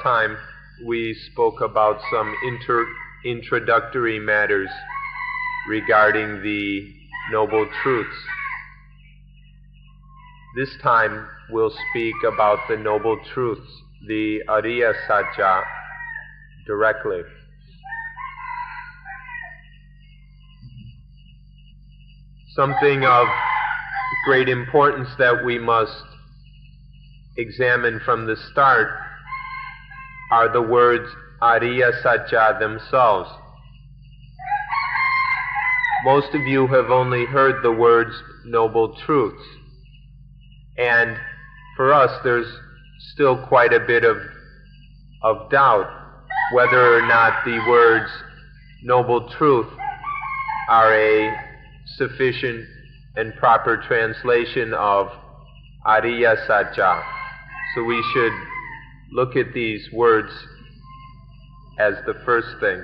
time we spoke about some introductory matters regarding the Noble Truths. This time we'll speak about the Noble Truths, the Ariya Sacca, directly. Something of great importance that we must examine from the start are the words Ariya Sacca themselves. Most of you have only heard the words Noble Truths, and for us there's still quite a bit of doubt whether or not the words Noble Truth are a sufficient and proper translation of Ariya Sacca. So we should look at these words as the first thing.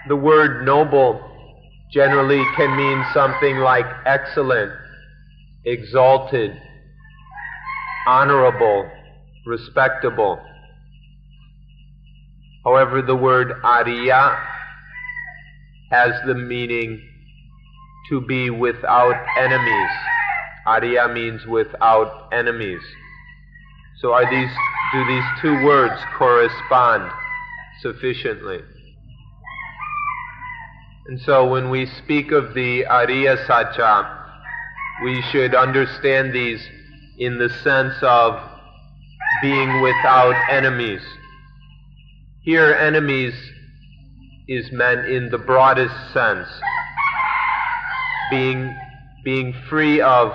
The word noble generally can mean something like excellent, exalted, honorable, respectable. However, the word Ariya has the meaning to be without enemies. Ariya means without enemies. So do these two words correspond sufficiently? And so when we speak of the Ariya Sacca, we should understand these in the sense of being without enemies. Here, enemies is meant in the broadest sense, being free of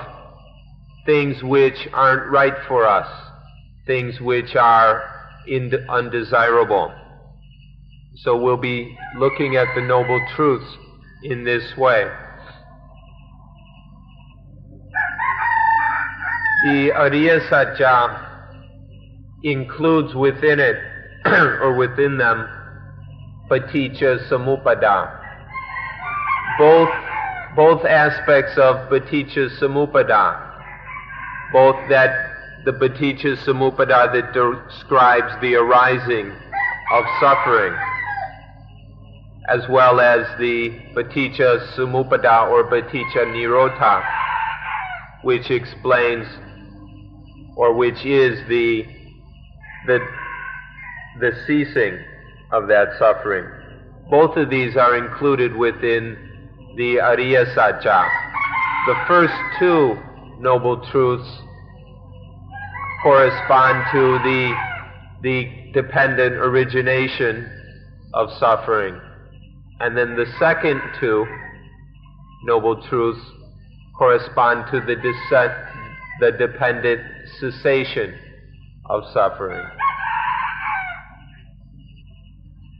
things which aren't right for us, things which are undesirable. So we'll be looking at the Noble Truths in this way. The Ariya Sacca includes within it, or within them, paticca samuppada. Both aspects of paticca samuppada, both that the paticca samuppada that describes the arising of suffering, as well as the paticca samuppada or paticca nirodha, which explains, or which is the ceasing of that suffering. Both of these are included within the Ariya Sacca. The first two Noble Truths correspond to the dependent origination of suffering. And then the second two Noble Truths correspond to the dependent cessation of suffering.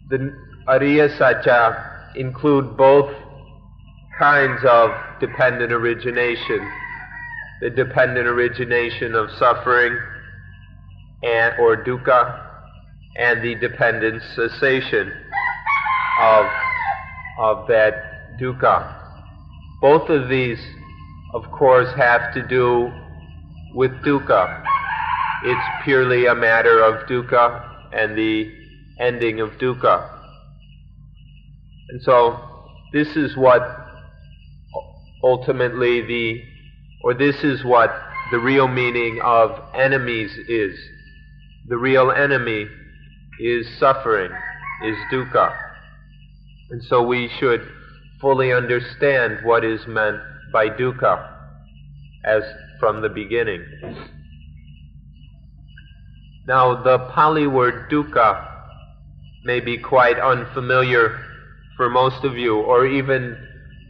The Ariya Sacca include both kinds of dependent origination, the dependent origination of suffering or dukkha, and the dependent cessation of that dukkha. Both of these, of course, have to do with dukkha. It's purely a matter of dukkha and the ending of dukkha. And so this is what ultimately this is what the real meaning of enemies is. The real enemy is suffering, is dukkha. And so we should fully understand what is meant by dukkha as from the beginning. Now, the Pali word dukkha may be quite unfamiliar for most of you, or even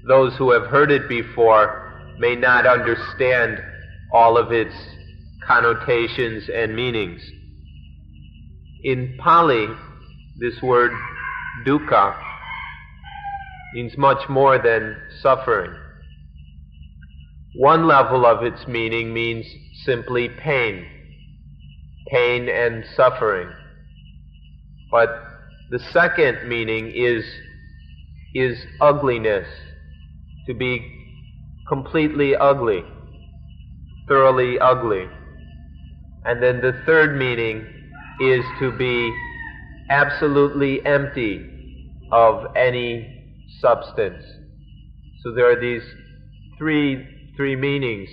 those who have heard it before may not understand all of its connotations and meanings. In Pali, this word dukkha means much more than suffering. One level of its meaning means simply pain and suffering. But the second meaning is ugliness, to be completely ugly, thoroughly ugly. And then the third meaning is to be absolutely empty of any substance. So there are these three meanings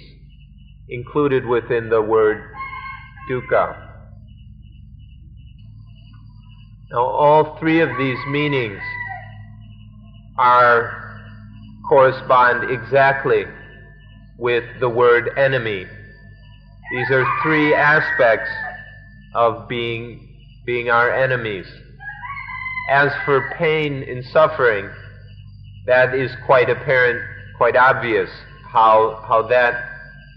included within the word dukkha. Now all three of these meanings correspond exactly with the word enemy. These are three aspects of being our enemies. As for pain and suffering, that is quite apparent, quite obvious, how that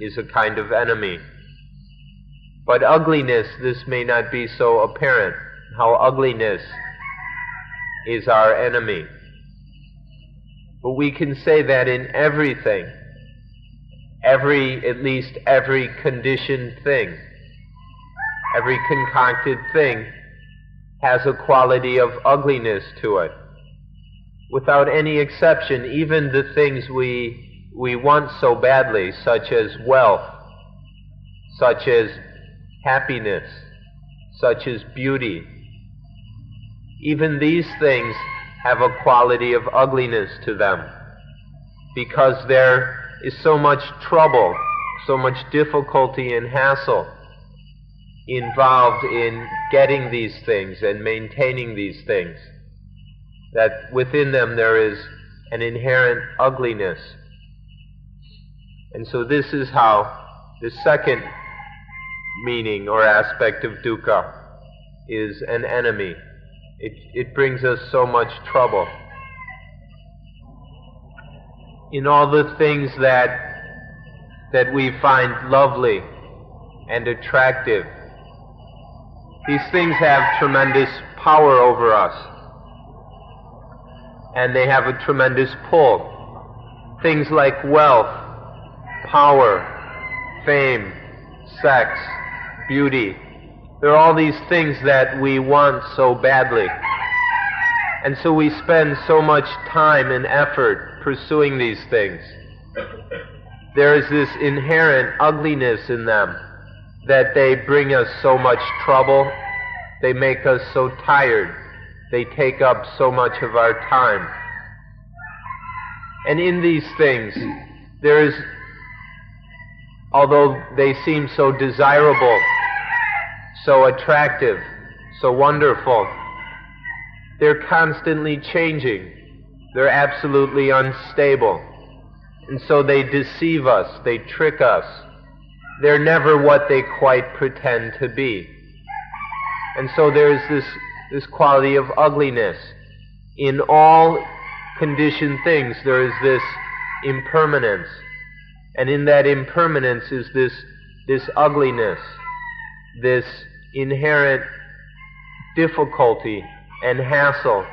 is a kind of enemy. But ugliness, this may not be so apparent, how ugliness is our enemy. But we can say that in everything, at least every conditioned thing, every concocted thing has a quality of ugliness to it. Without any exception, even the things we want so badly, such as wealth, such as happiness, such as beauty, even these things have a quality of ugliness to them, because there is so much trouble, so much difficulty and hassle involved in getting these things and maintaining these things, that within them there is an inherent ugliness. And so this is how the second meaning or aspect of dukkha is an enemy. It brings us so much trouble. In all the things that we find lovely and attractive, these things have tremendous power over us, and they have a tremendous pull. Things like wealth, power, fame, sex, beauty, there are all these things that we want so badly. And so we spend so much time and effort pursuing these things. There is this inherent ugliness in them, that they bring us so much trouble, they make us so tired, they take up so much of our time. And in these things, there is, although they seem so desirable, so attractive, so wonderful, they're constantly changing. They're absolutely unstable. And so they deceive us, they trick us. They're never what they quite pretend to be. And so there's this quality of ugliness. In all conditioned things there is this impermanence. And in that impermanence is this ugliness, this inherent difficulty and hassle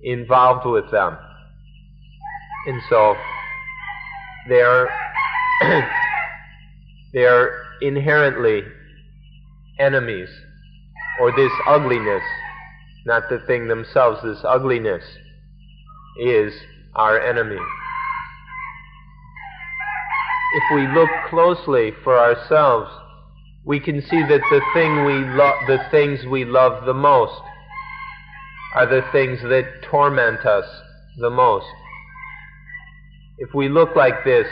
involved with them. And so they are inherently enemies, or this ugliness, not the thing themselves, this ugliness is our enemy. If we look closely for ourselves, we can see that the things we love the most are the things that torment us the most. If we look like this,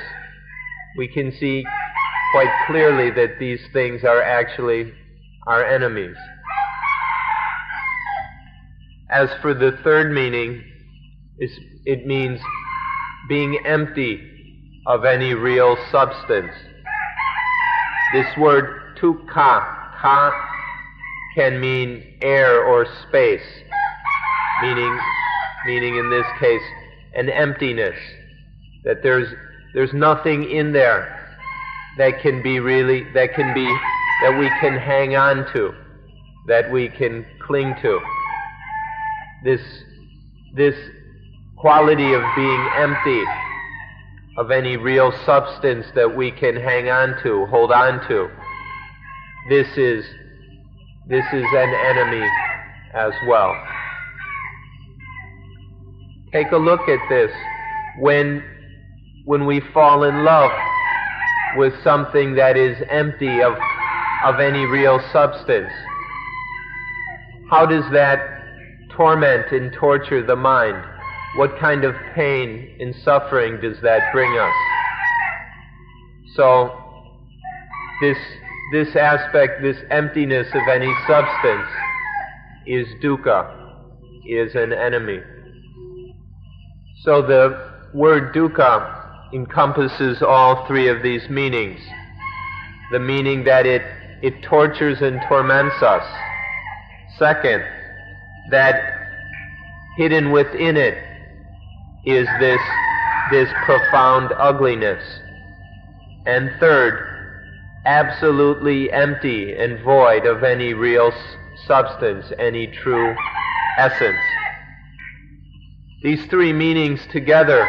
we can see quite clearly that these things are actually our enemies. As for the third meaning, it means being empty of any real substance. This word dukkha, ka, can mean air or space, meaning in this case an emptiness, that there's nothing in there that we can hang on to, that we can cling to. This quality of being empty of any real substance that we can hang on to, hold on to, this is an enemy as well. Take a look at this. When we fall in love with something that is empty of of any real substance. How does that torment and torture the mind? What kind of pain and suffering does that bring us? So, this aspect, this emptiness of any substance, is dukkha, is an enemy. So the word dukkha encompasses all three of these meanings. The meaning that it tortures and torments us. Second, that hidden within it is this profound ugliness. And third, absolutely empty and void of any real substance, any true essence. These three meanings together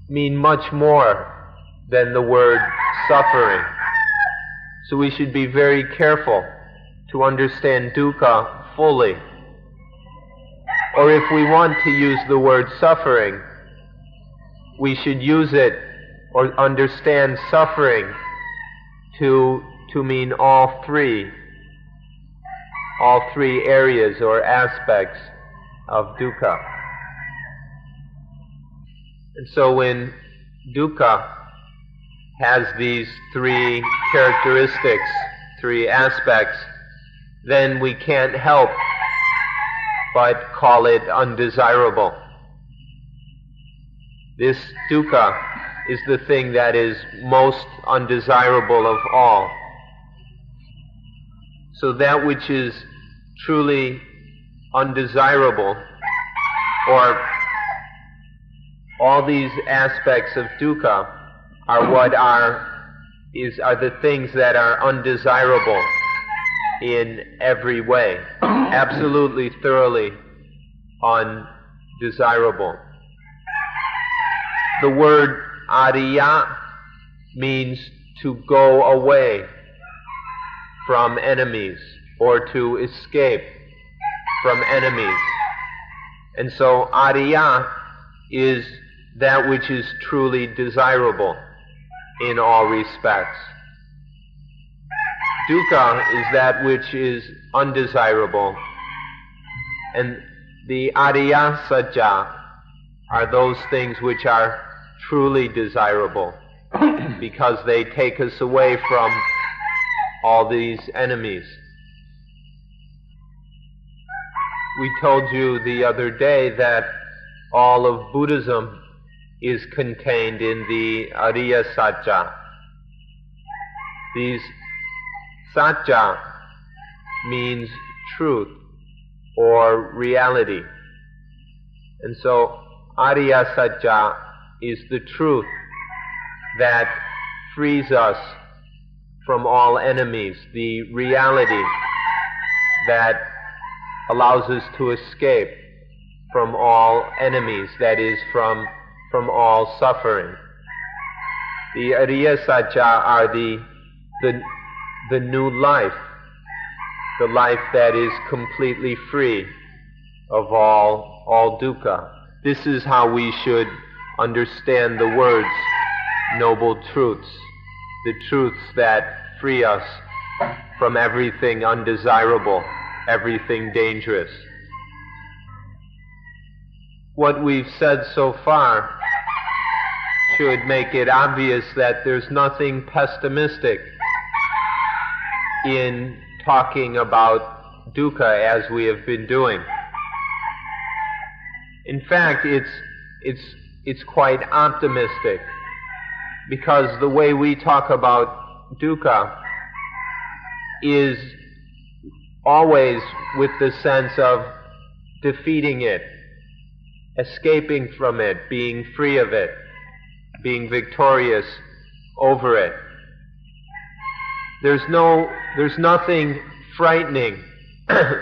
mean much more than the word suffering. So we should be very careful to understand dukkha fully. Or if we want to use the word suffering, we should use it or understand suffering to mean all three areas or aspects of dukkha. And so when dukkha has these three characteristics, three aspects, then we can't help but call it undesirable. This dukkha is the thing that is most undesirable of all. So that which is truly undesirable, or all these aspects of dukkha, are the things that are undesirable in every way, absolutely, thoroughly undesirable. The word Ariya means to go away from enemies, or to escape from enemies. And so Ariya is that which is truly desirable in all respects. Dukkha is that which is undesirable. And the Ariya Sacca are those things which are truly desirable because they take us away from all these enemies. We told you the other day that all of Buddhism is contained in the Ariya Sacca. These Sacca means truth or reality. And so Ariya Sacca is the truth that frees us from all enemies, the reality that allows us to escape from all enemies, that is, from all suffering. The Ariya Sacca are the new life, the life that is completely free of all dukkha. This is how we should understand the words noble truths, the truths that free us from everything undesirable, everything dangerous. What we've said so far should make it obvious that there's nothing pessimistic in talking about dukkha as we have been doing. In fact, it's quite optimistic, because the way we talk about dukkha is always with the sense of defeating it, escaping from it, being free of it, being victorious over it. There's nothing frightening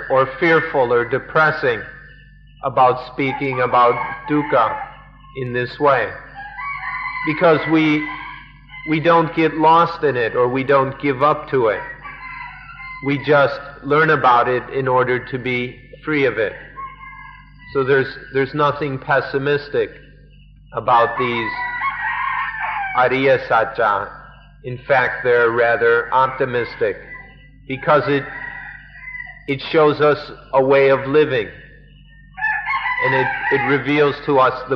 or fearful or depressing about speaking about dukkha in this way, because we don't get lost in it, or we don't give up to it. We just learn about it in order to be free of it. So there's nothing pessimistic about these Ariya Sacca In fact, they're rather optimistic because it shows us a way of living, and it reveals to us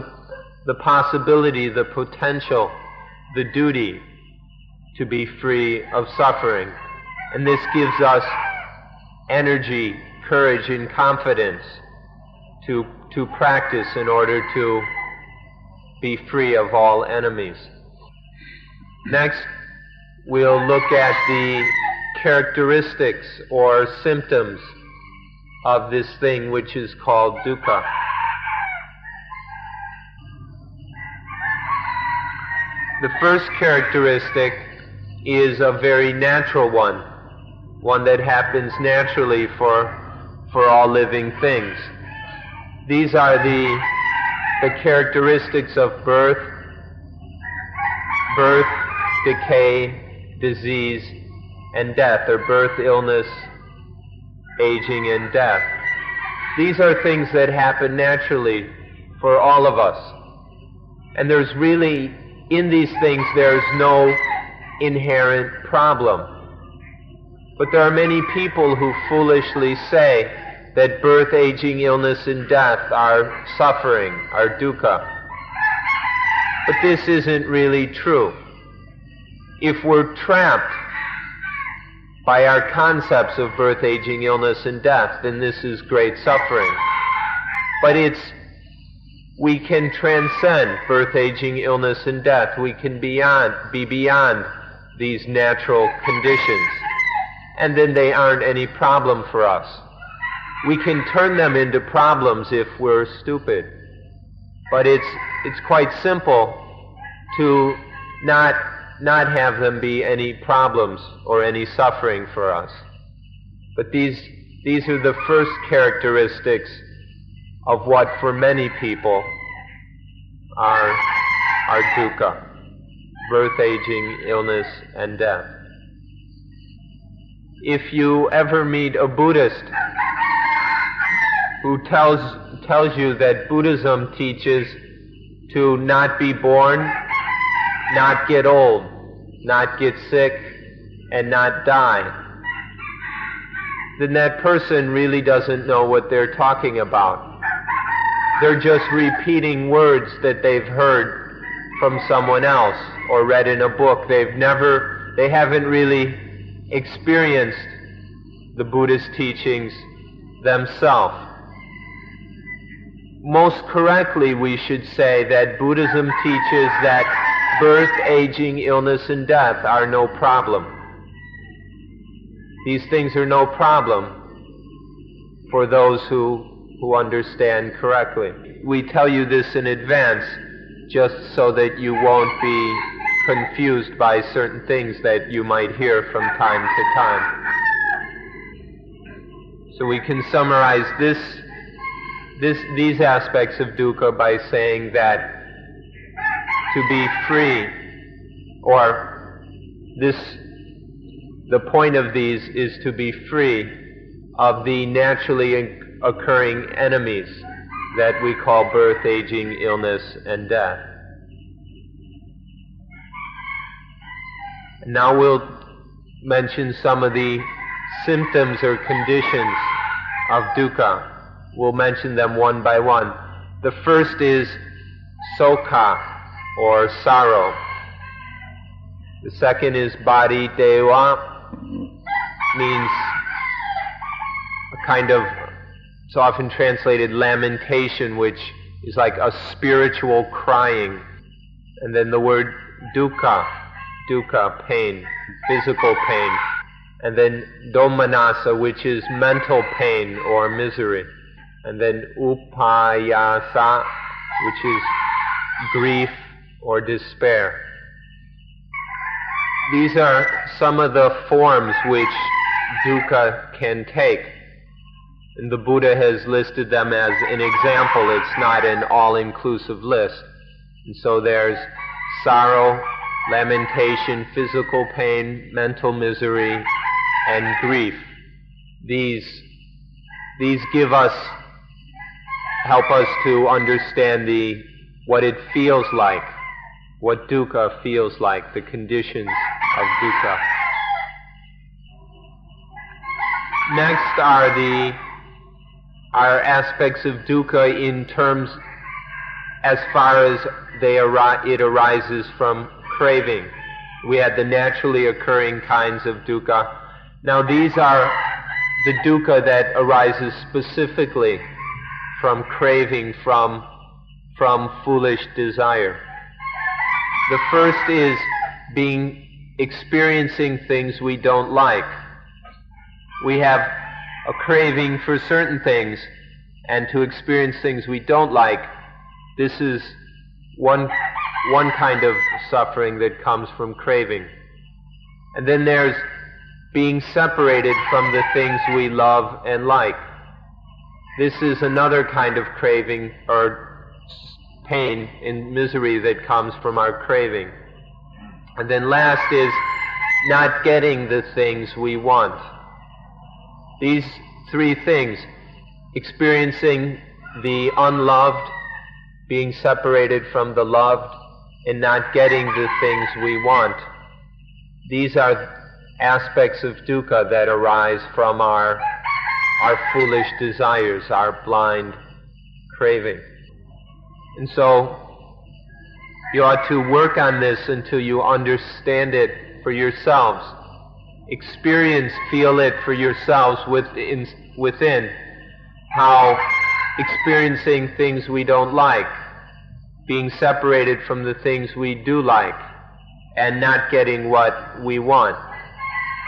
the possibility, the potential, the duty to be free of suffering. And this gives us energy, courage, and confidence to practice in order to be free of all enemies. Next, we'll look at the characteristics or symptoms of this thing which is called dukkha. The first characteristic is a very natural one that happens naturally for all living things. These are the characteristics of birth, decay, disease, and death, or birth, illness, aging, and death. These are things that happen naturally for all of us. And there's really, in these things, there's no inherent problem. But there are many people who foolishly say that birth, aging, illness, and death are suffering, are dukkha. But this isn't really true. If we're trapped by our concepts of birth, aging, illness, and death, then this is great suffering. But we can transcend birth, aging, illness, and death. We can be beyond these natural conditions. And then they aren't any problem for us. We can turn them into problems if we're stupid. But it's quite simple to not have them be any problems or any suffering for us. But these are the first characteristics of what for many people are dukkha: birth, aging, illness, and death. If you ever meet a Buddhist who tells you that Buddhism teaches to not be born, not get old, not get sick, and not die, then that person really doesn't know what they're talking about. They're just repeating words that they've heard from someone else or read in a book. They haven't really experienced the Buddhist teachings themselves. Most correctly, we should say that Buddhism teaches that birth, aging, illness, and death are no problem. These things are no problem for those who understand correctly. We tell you this in advance just so that you won't be confused by certain things that you might hear from time to time. So we can summarize these aspects of dukkha by saying that to be free, or the point of these is to be free of the naturally occurring enemies that we call birth, aging, illness, and death. Now we'll mention some of the symptoms or conditions of dukkha. We'll mention them one by one. The first is Sacca, or sorrow. The second is Badi Deva, means a kind of, it's often translated lamentation, which is like a spiritual crying. And then the word dukkha, pain, physical pain. And then domanassa, which is mental pain or misery. And then upayasa, which is grief or despair. These are some of the forms which dukkha can take. And the Buddha has listed them as an example. It's not an all-inclusive list. And so there's sorrow, lamentation, physical pain, mental misery, and grief. These help us to understand what it feels like, what dukkha feels like, the conditions of dukkha. Next are aspects of dukkha in terms as far as it arises from craving. We had the naturally occurring kinds of dukkha. Now these are the dukkha that arises specifically from craving, from foolish desire. The first is experiencing things we don't like. We have a craving for certain things, and to experience things we don't like, this is one kind of suffering that comes from craving. And then there's being separated from the things we love and like. This is another kind of craving or pain and misery that comes from our craving. And then last is not getting the things we want. These three things, experiencing the unloved, being separated from the loved, and not getting the things we want, these are aspects of dukkha that arise from our foolish desires, our blind craving. And so you ought to work on this until you understand it for yourselves. Experience, feel it for yourselves within how experiencing things we don't like, being separated from the things we do like, and not getting what we want,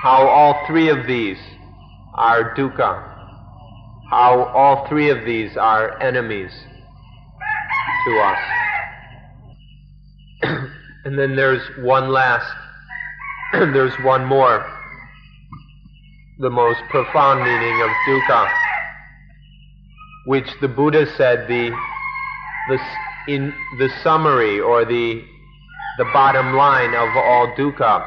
how all three of these are dukkha, how all three of these are enemies to us. And then there's one more, the most profound meaning of dukkha, which the Buddha said in the summary or the bottom line of all dukkha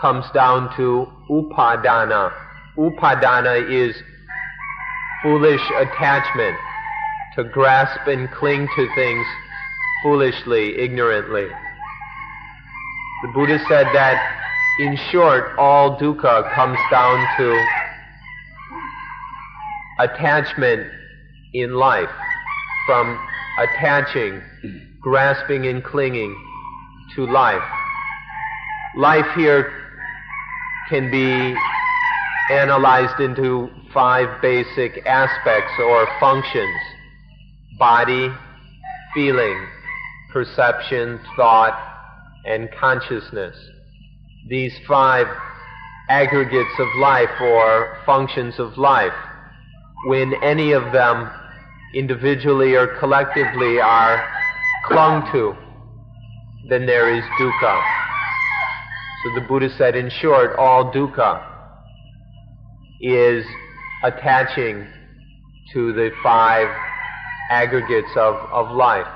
comes down to upadana. Upadana is foolish attachment, to grasp and cling to things foolishly, ignorantly. The Buddha said that, in short, all dukkha comes down to attachment in life, from attaching, grasping and clinging to life. Life here can be analyzed into 5 basic aspects or functions: body, feeling, perception, thought, and consciousness. These 5 aggregates of life or functions of life, when any of them individually or collectively are clung to, then there is dukkha. So the Buddha said, in short, all dukkha is attaching to the 5 aggregates of life,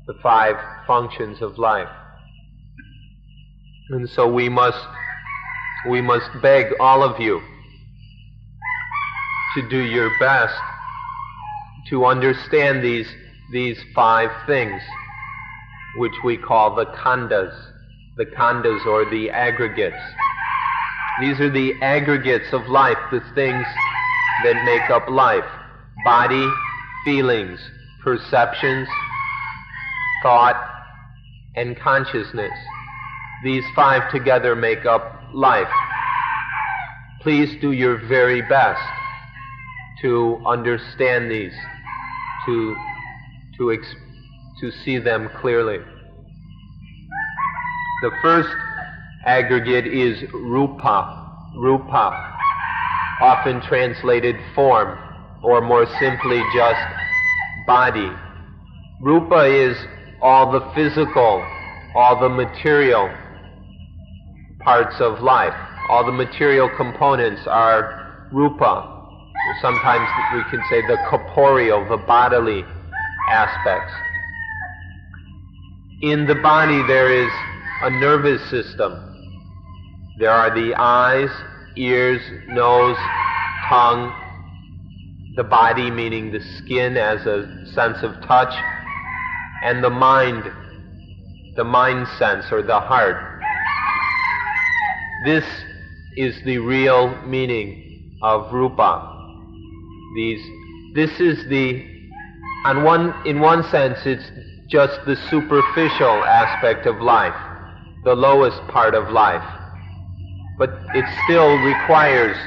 the 5 functions of life. And so we must beg all of you to do your best to understand these 5 things, which we call the khandhas or the aggregates. These are the aggregates of life, the things that make up life: body, feelings, perceptions, thought, and consciousness. These 5 together make up life. Please do your very best to understand these, to see them clearly. The first aggregate is rupa, often translated form, or more simply just body. Rupa is all the physical, all the material parts of life. All the material components are rupa. Sometimes we can say the corporeal, the bodily aspects. In the body there is a nervous system. There are the eyes, ears, nose, tongue, the body meaning the skin as a sense of touch, and the mind sense or the heart. This is the real meaning of rupa. This is in one sense, it's just the superficial aspect of life, the lowest part of life. But it still requires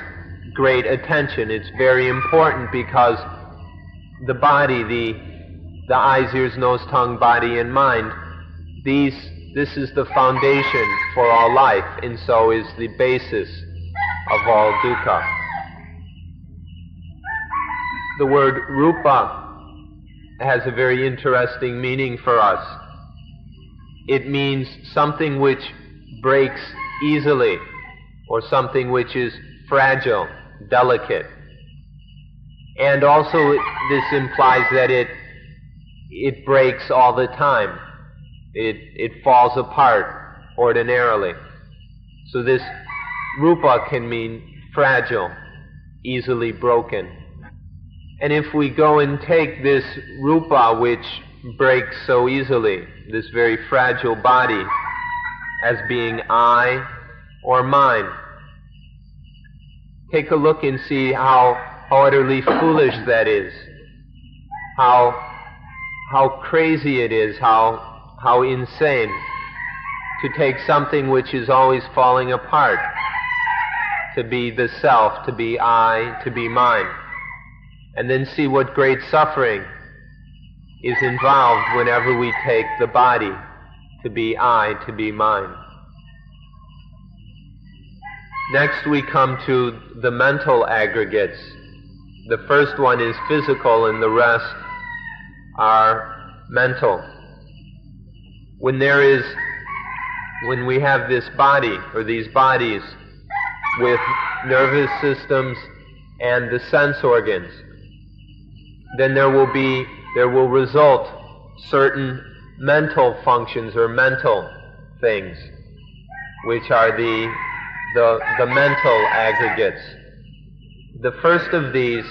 great attention. It's very important because the body, the eyes, ears, nose, tongue, body, and mind, this is the foundation for all life, and so is the basis of all dukkha. The word rupa has a very interesting meaning for us. It means something which breaks easily, or something which is fragile, delicate. And also this implies that it breaks all the time. It falls apart ordinarily. So this rupa can mean fragile, easily broken. And if we go and take this rupa which breaks so easily, this very fragile body, as being I or mine, take a look and see how utterly foolish that is, how crazy it is, how insane to take something which is always falling apart, to be the self, to be I, to be mine, and then see what great suffering is involved whenever we take the body to be I, to be mine. Next we come to the mental aggregates. The first one is physical and the rest are mental. When we have this body, or these bodies, with nervous systems and the sense organs, then there will result certain mental functions or mental things, which are the mental aggregates. The first of these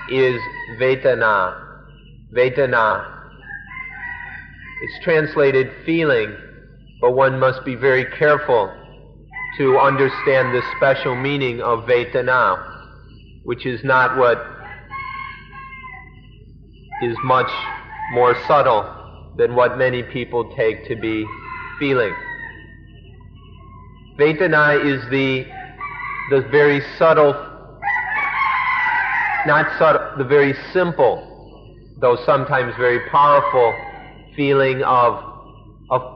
is Vedana. Vedana. It's translated feeling, but one must be very careful to understand the special meaning of Vedana, which is not what is much more subtle than what many people take to be feeling. Vedana is the very subtle, the very simple, though sometimes very powerful feeling of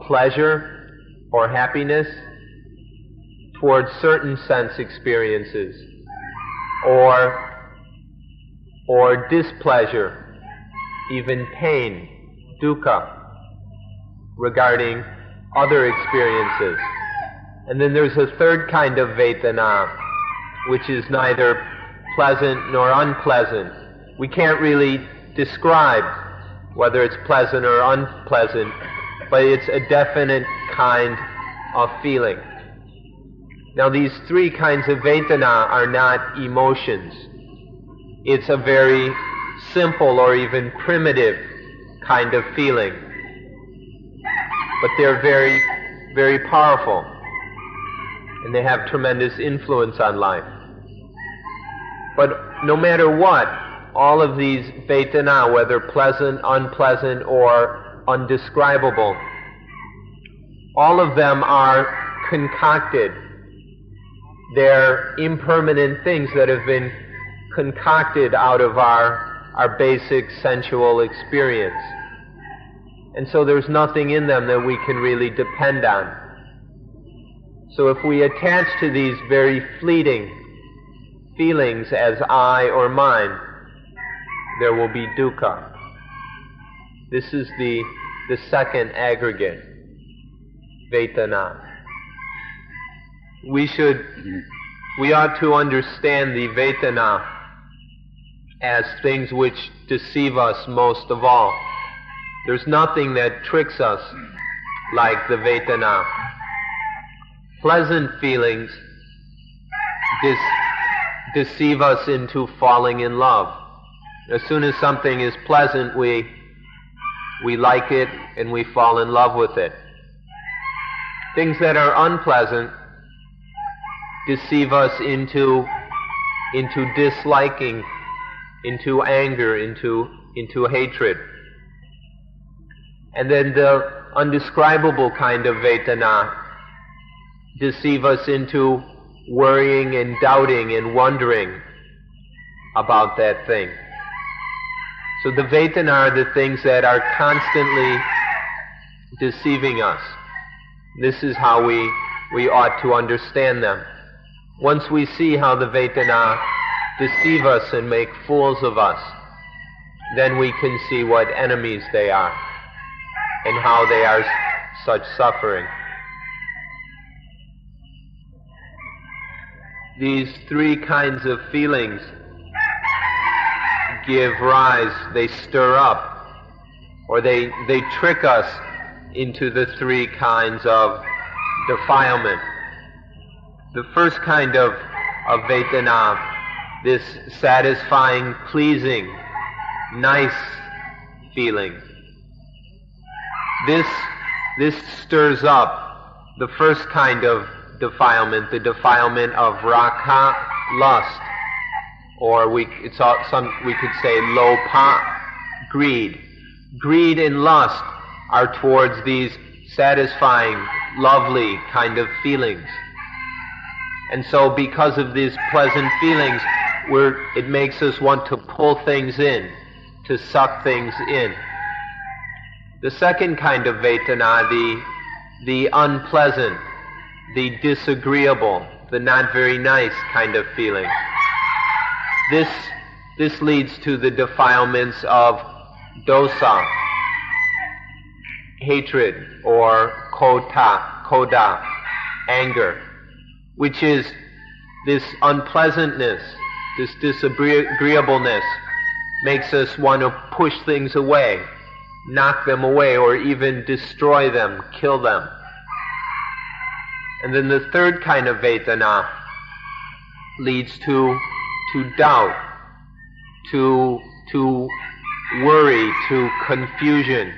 pleasure or happiness towards certain sense experiences, or displeasure, even pain, dukkha, regarding other experiences. And then there's a third kind of Vedana, which is neither pleasant nor unpleasant. We can't really describe whether it's pleasant or unpleasant, but it's a definite kind of feeling. Now these three kinds of Vedana are not emotions. It's a very simple or even primitive kind of feeling. But they're very, very powerful, and they have tremendous influence on life. But no matter what, all of these Vedana, whether pleasant, unpleasant, or undescribable, all of them are concocted. They're impermanent things that have been concocted out of our basic sensual experience. And so there's nothing in them that we can really depend on. So if we attach to these very fleeting feelings as I or mine, there will be dukkha. This is the second aggregate, Vedana. We ought to understand the Vedana as things which deceive us most of all. There's nothing that tricks us like the Vedana. Pleasant feelings deceive us into falling in love. As soon as something is pleasant, we like it and we fall in love with it. Things that are unpleasant deceive us into disliking, into anger, into hatred. And then the undescribable kind of Vedana deceive us into worrying and doubting and wondering about that thing. So the Vedana are the things that are constantly deceiving us. This is how we ought to understand them. Once we see how the Vedana deceive us and make fools of us, then we can see what enemies they are and how they are such suffering. These three kinds of feelings give rise, they stir up, or they trick us into the three kinds of defilement. The first kind of Vedana, this satisfying, pleasing, nice feeling. This stirs up the first kind of defilement, the defilement of raga, lust, or we could say lopa, greed. Greed and lust are towards these satisfying, lovely kind of feelings. And so because of these pleasant feelings, it makes us want to pull things in, to suck things in. The second kind of Vedana, the unpleasant, the disagreeable, the not very nice kind of feeling. This leads to the defilements of dosa, hatred, or koda, anger, which is this unpleasantness, this disagreeableness makes us want to push things away, knock them away, or even destroy them, kill them. And then the third kind of Vedana leads to doubt, to worry, to confusion,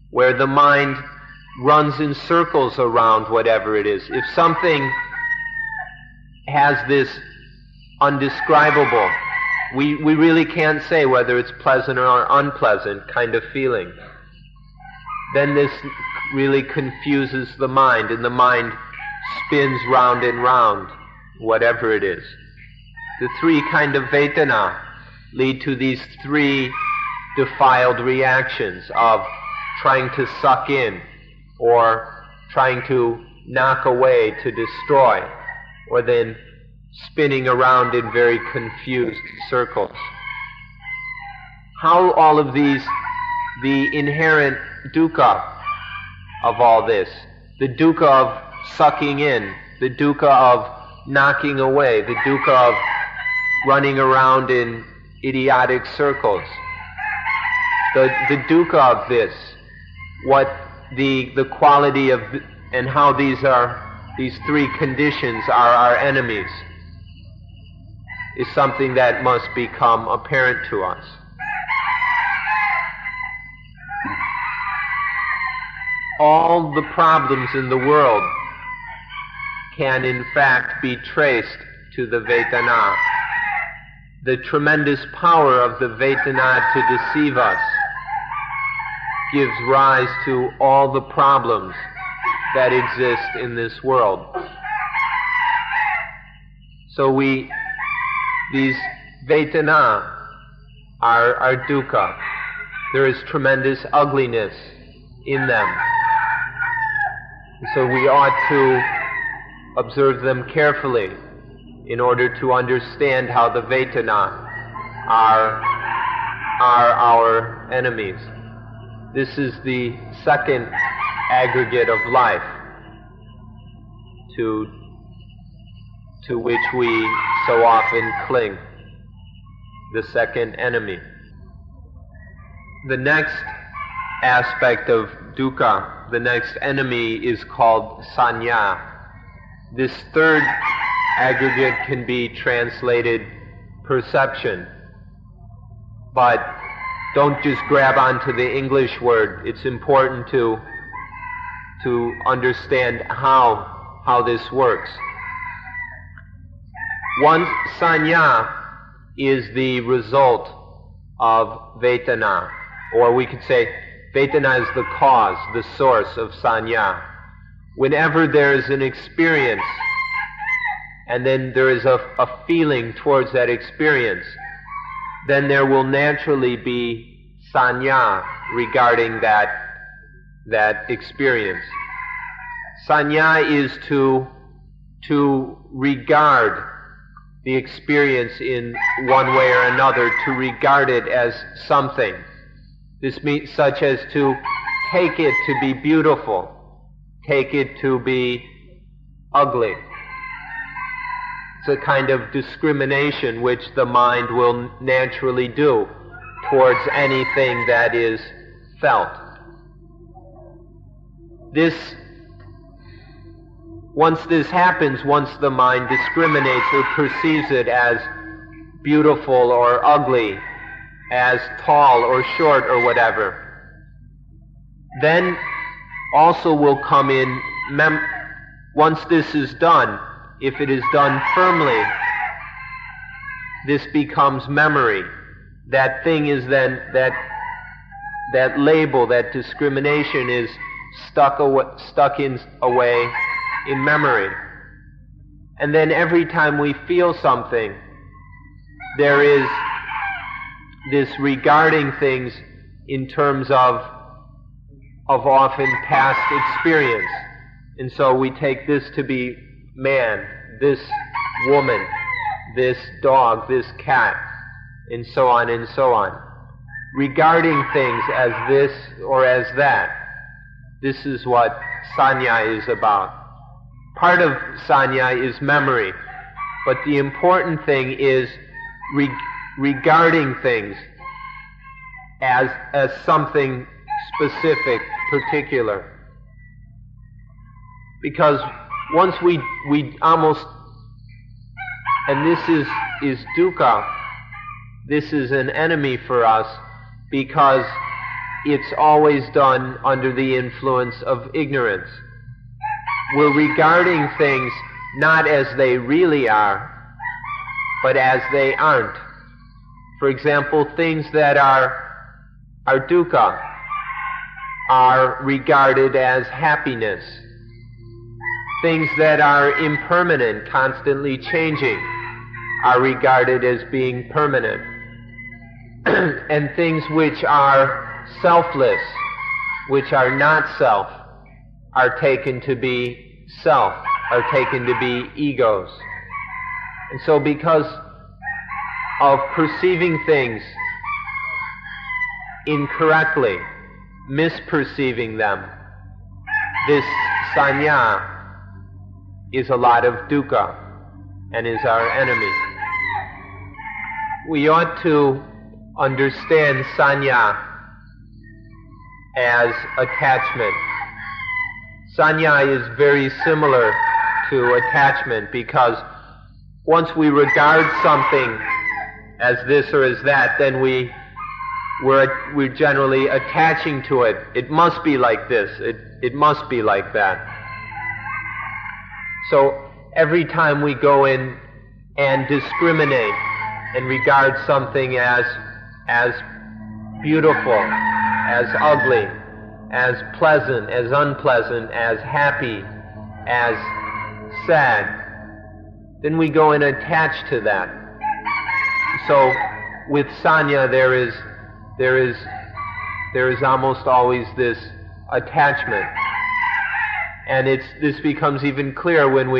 where the mind runs in circles around whatever it is. If something has this undescribable, we really can't say whether it's pleasant or unpleasant kind of feeling, then this really confuses the mind, and the mind spins round and round, whatever it is. The three kind of Vedana lead to these three defiled reactions of trying to suck in, or trying to knock away, to destroy, or then spinning around in very confused circles. How all of these, the inherent dukkha of all this, the dukkha of sucking in, the dukkha of knocking away, the dukkha of running around in idiotic circles, the dukkha of this, what the quality of, and how these three conditions are our enemies, is something that must become apparent to us. All the problems in the world can in fact be traced to the Vedana. The tremendous power of the Vedana to deceive us gives rise to all the problems that exist in this world. So these Vedana are dukkha. There is tremendous ugliness in them. So we ought to observe them carefully in order to understand how the Vedana are our enemies. This is the second aggregate of life to which we so often cling, the second enemy. The next aspect of dukkha, the next enemy, is called sanya. This third aggregate can be translated perception, but don't just grab onto the English word. It's important to understand how this works. One sanya is the result of vedana, or we could say vedana is the cause, the source of sanya. Whenever there is an experience, and then there is a feeling towards that experience, then there will naturally be sanya regarding that experience. Sanya is to regard the experience in one way or another, to regard it as something. This means such as to take it to be beautiful, take it to be ugly. It's a kind of discrimination which the mind will naturally do towards anything that is felt. Once this happens, once the mind discriminates or perceives it as beautiful or ugly, as tall or short or whatever, then also will come in, once this is done, if it is done firmly, this becomes memory. That thing is then, that label, that discrimination is stuck away in memory. And then every time we feel something, there is this regarding things in terms of often past experience. And so we take this to be man, this woman, this dog, this cat, and so on and so on. Regarding things as this or as that. This is what sanya is about. Part of sanya is memory, but the important thing is regarding things as something specific, particular. Because once we almost, and this is dukkha, this is an enemy for us because it's always done under the influence of ignorance. We're regarding things not as they really are, but as they aren't. For example, things that are dukkha are regarded as happiness. Things that are impermanent, constantly changing, are regarded as being permanent. And things which are selfless, which are not self, are taken to be self, are taken to be egos. And so because of perceiving things incorrectly, misperceiving them, this sanya is a lot of dukkha and is our enemy. We ought to understand sanya as attachment. Sanya is very similar to attachment because once we regard something as this or as that, then we're generally attaching to it. It must be like this. It must be like that. So every time we go in and discriminate and regard something as beautiful, as ugly, as pleasant, as unpleasant, as happy, as sad, then we go and attach to that. So with sanya there is almost always this attachment. And this becomes even clearer when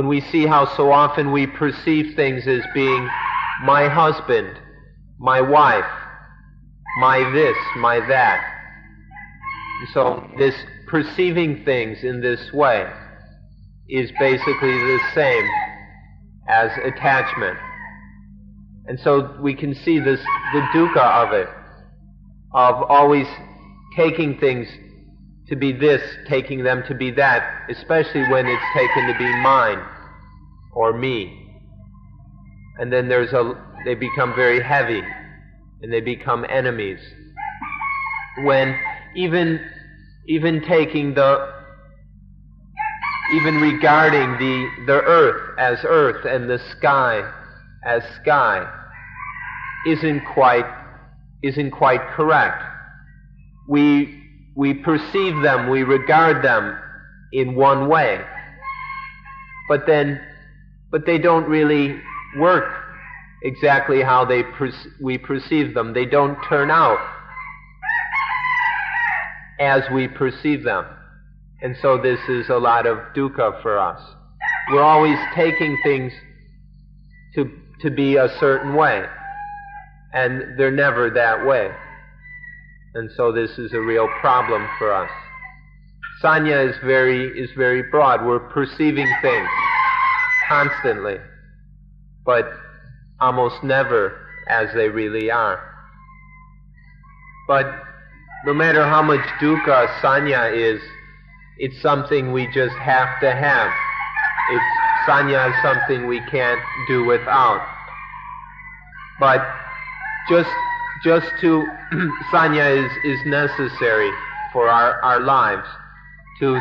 we see how so often we perceive things as being my husband, my wife, my this, my that. So this perceiving things in this way is basically the same as attachment. And so we can see the dukkha of it, of always taking things to be this, taking them to be that, especially when it's taken to be mine or me. And then they become very heavy and they become enemies. When even taking even regarding the earth and the sky as sky isn't quite correct. We perceive them, we regard them in one way, but they don't really work exactly how we perceive them. They don't turn out as we perceive them. And so this is a lot of dukkha for us. We're always taking things to be a certain way, and they're never that way. And so this is a real problem for us. Sanya is very broad. We're perceiving things constantly, but almost never as they really are. But no matter how much dukkha sanya is, it's something we just have to have. Sanya is something we can't do without. But just to sanya is necessary for our lives. To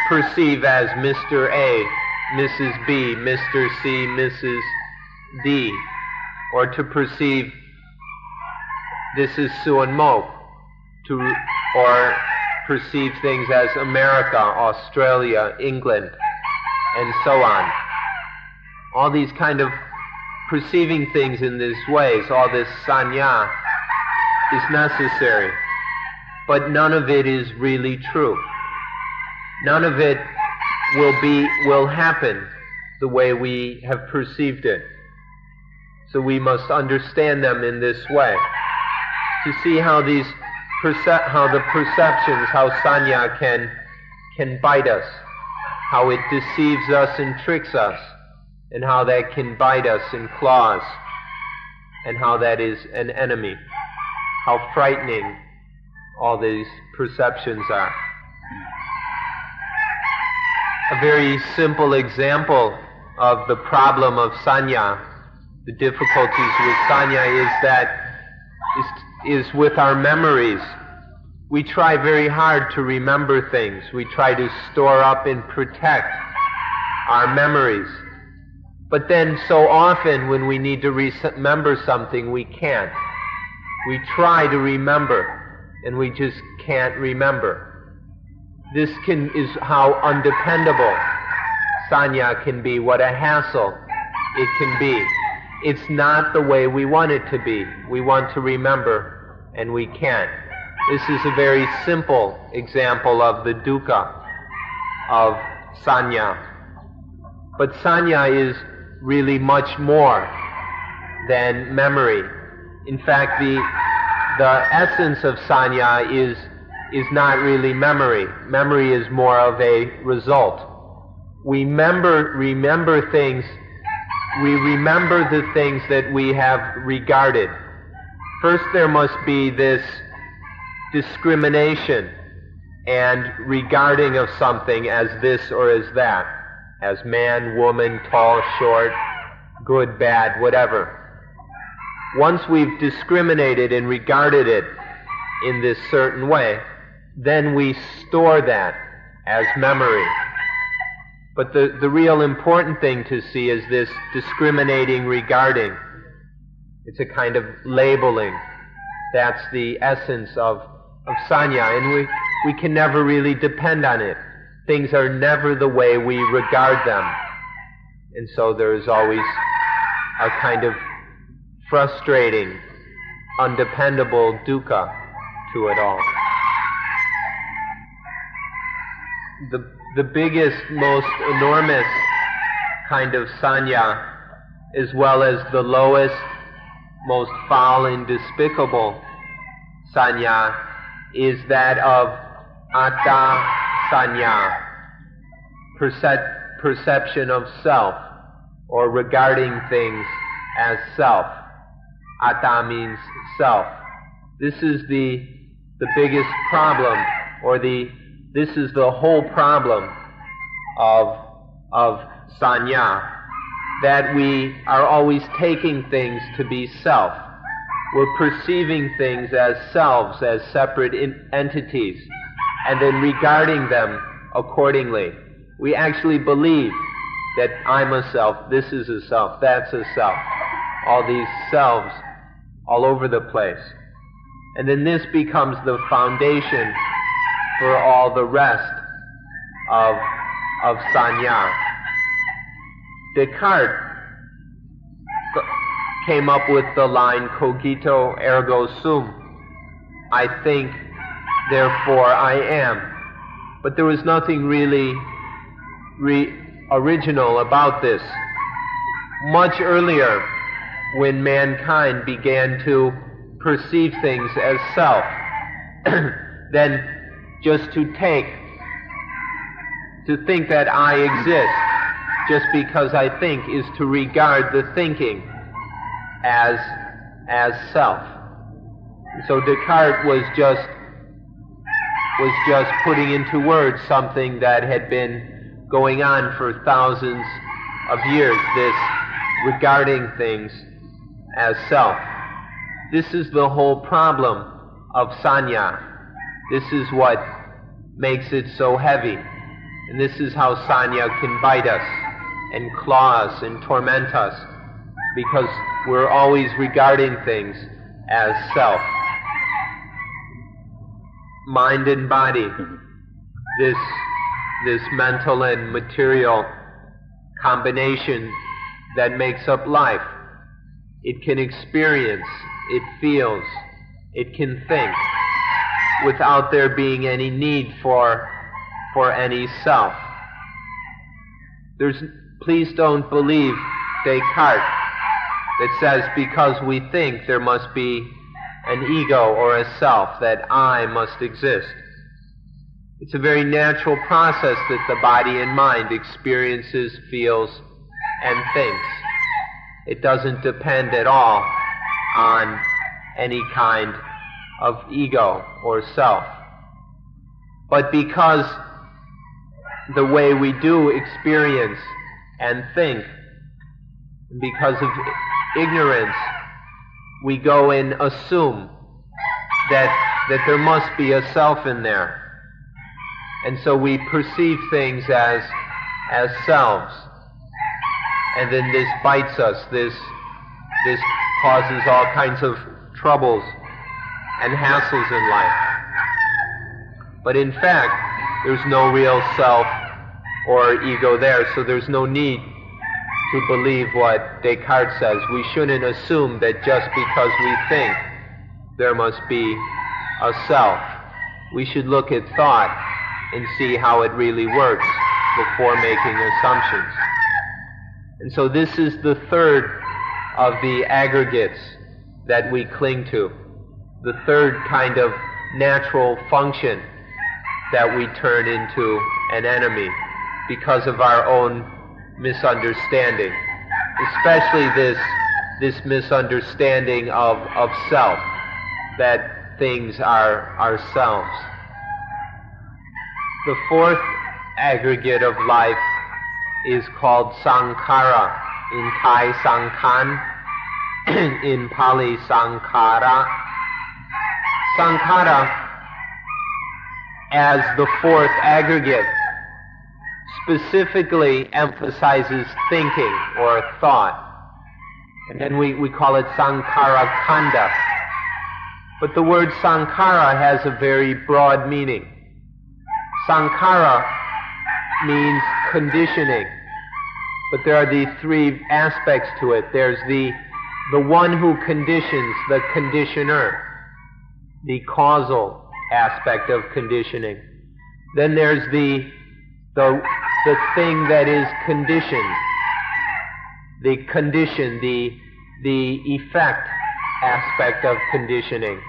perceive as Mr. A, Mrs. B, Mr. C, Mrs. D, or to perceive this is Suan Mok, or perceive things as America, Australia, England, and so on. All these kind of perceiving things in these ways, all this sanya, is necessary. But none of it is really true. None of it will happen the way we have perceived it. So we must understand them in this way, to see how the perceptions, how sanya can bite us, how it deceives us and tricks us, and how that can bite us in claws, and how that is an enemy, how frightening all these perceptions are. A very simple example of the problem of sanya, the difficulties with sanya, is with our memories. We try very hard to remember things. We try to store up and protect our memories. But then so often when we need to remember something, we can't. We try to remember, and we just can't remember. This is how undependable sanya can be, what a hassle it can be. It's not the way we want it to be. We want to remember, and we can't. This is a very simple example of the dukkha of sanya. But sanya is really much more than memory. In fact, the essence of sanya is not really memory. Memory is more of a result. We remember things. We remember the things that we have regarded. First, there must be this discrimination and regarding of something as this or as that, as man, woman, tall, short, good, bad, whatever. Once we've discriminated and regarded it in this certain way, then we store that as memory. But the real important thing to see is this discriminating regarding. It's a kind of labeling. That's the essence of sanya, and we can never really depend on it. Things are never the way we regard them. And so there's always a kind of frustrating, undependable dukkha to it all. The biggest, most enormous kind of sanya, as well as the lowest, most foul and despicable sanya, is that of atta sanya, perception of self, or regarding things as self. Atta means self. This is the biggest problem, or this is the whole problem of sanya, that we are always taking things to be self. We're perceiving things as selves, as separate entities, and then regarding them accordingly. We actually believe that I'm a self, this is a self, that's a self. All these selves all over the place. And then this becomes the foundation for all the rest of Sanya. Descartes came up with the line cogito ergo sum. I think, therefore I am. But there was nothing really original about this. Much earlier, when mankind began to perceive things as self, then just to think that I exist just because I think is to regard the thinking as self. So Descartes was just putting into words something that had been going on for thousands of years, this regarding things as self. This is the whole problem of Sanya. This is what makes it so heavy. And this is how Sanya can bite us and claw us and torment us, because we're always regarding things as self. Mind and body, this mental and material combination that makes up life. It can experience, it feels, it can think, without there being any need for any self. Please don't believe Descartes that says because we think there must be an ego or a self, that I must exist. It's a very natural process that the body and mind experiences, feels, and thinks. It doesn't depend at all on any kind of ego or self. But because the way we do experience and think, because of ignorance, we go and assume that there must be a self in there. And so we perceive things as selves. And then this bites us, this causes all kinds of troubles and hassles in life. But in fact, there's no real self or ego there, so there's no need to believe what Descartes says. We shouldn't assume that just because we think there must be a self. We should look at thought and see how it really works before making assumptions. And so this is the third of the aggregates that we cling to, the third kind of natural function that we turn into an enemy because of our own misunderstanding, especially this misunderstanding of self, that things are ourselves. The fourth aggregate of life is called Sankhara, in Thai Sangkhan, in Pali Sankhara. Sankhara, as the fourth aggregate, specifically emphasizes thinking or thought. And then we call it Sankhara Khanda. But the word Sankhara has a very broad meaning. Sankhara means conditioning. But there are these three aspects to it. There's the one who conditions, the conditioner, the causal aspect of conditioning. Then there's the thing that is conditioned, the condition, the effect aspect of conditioning.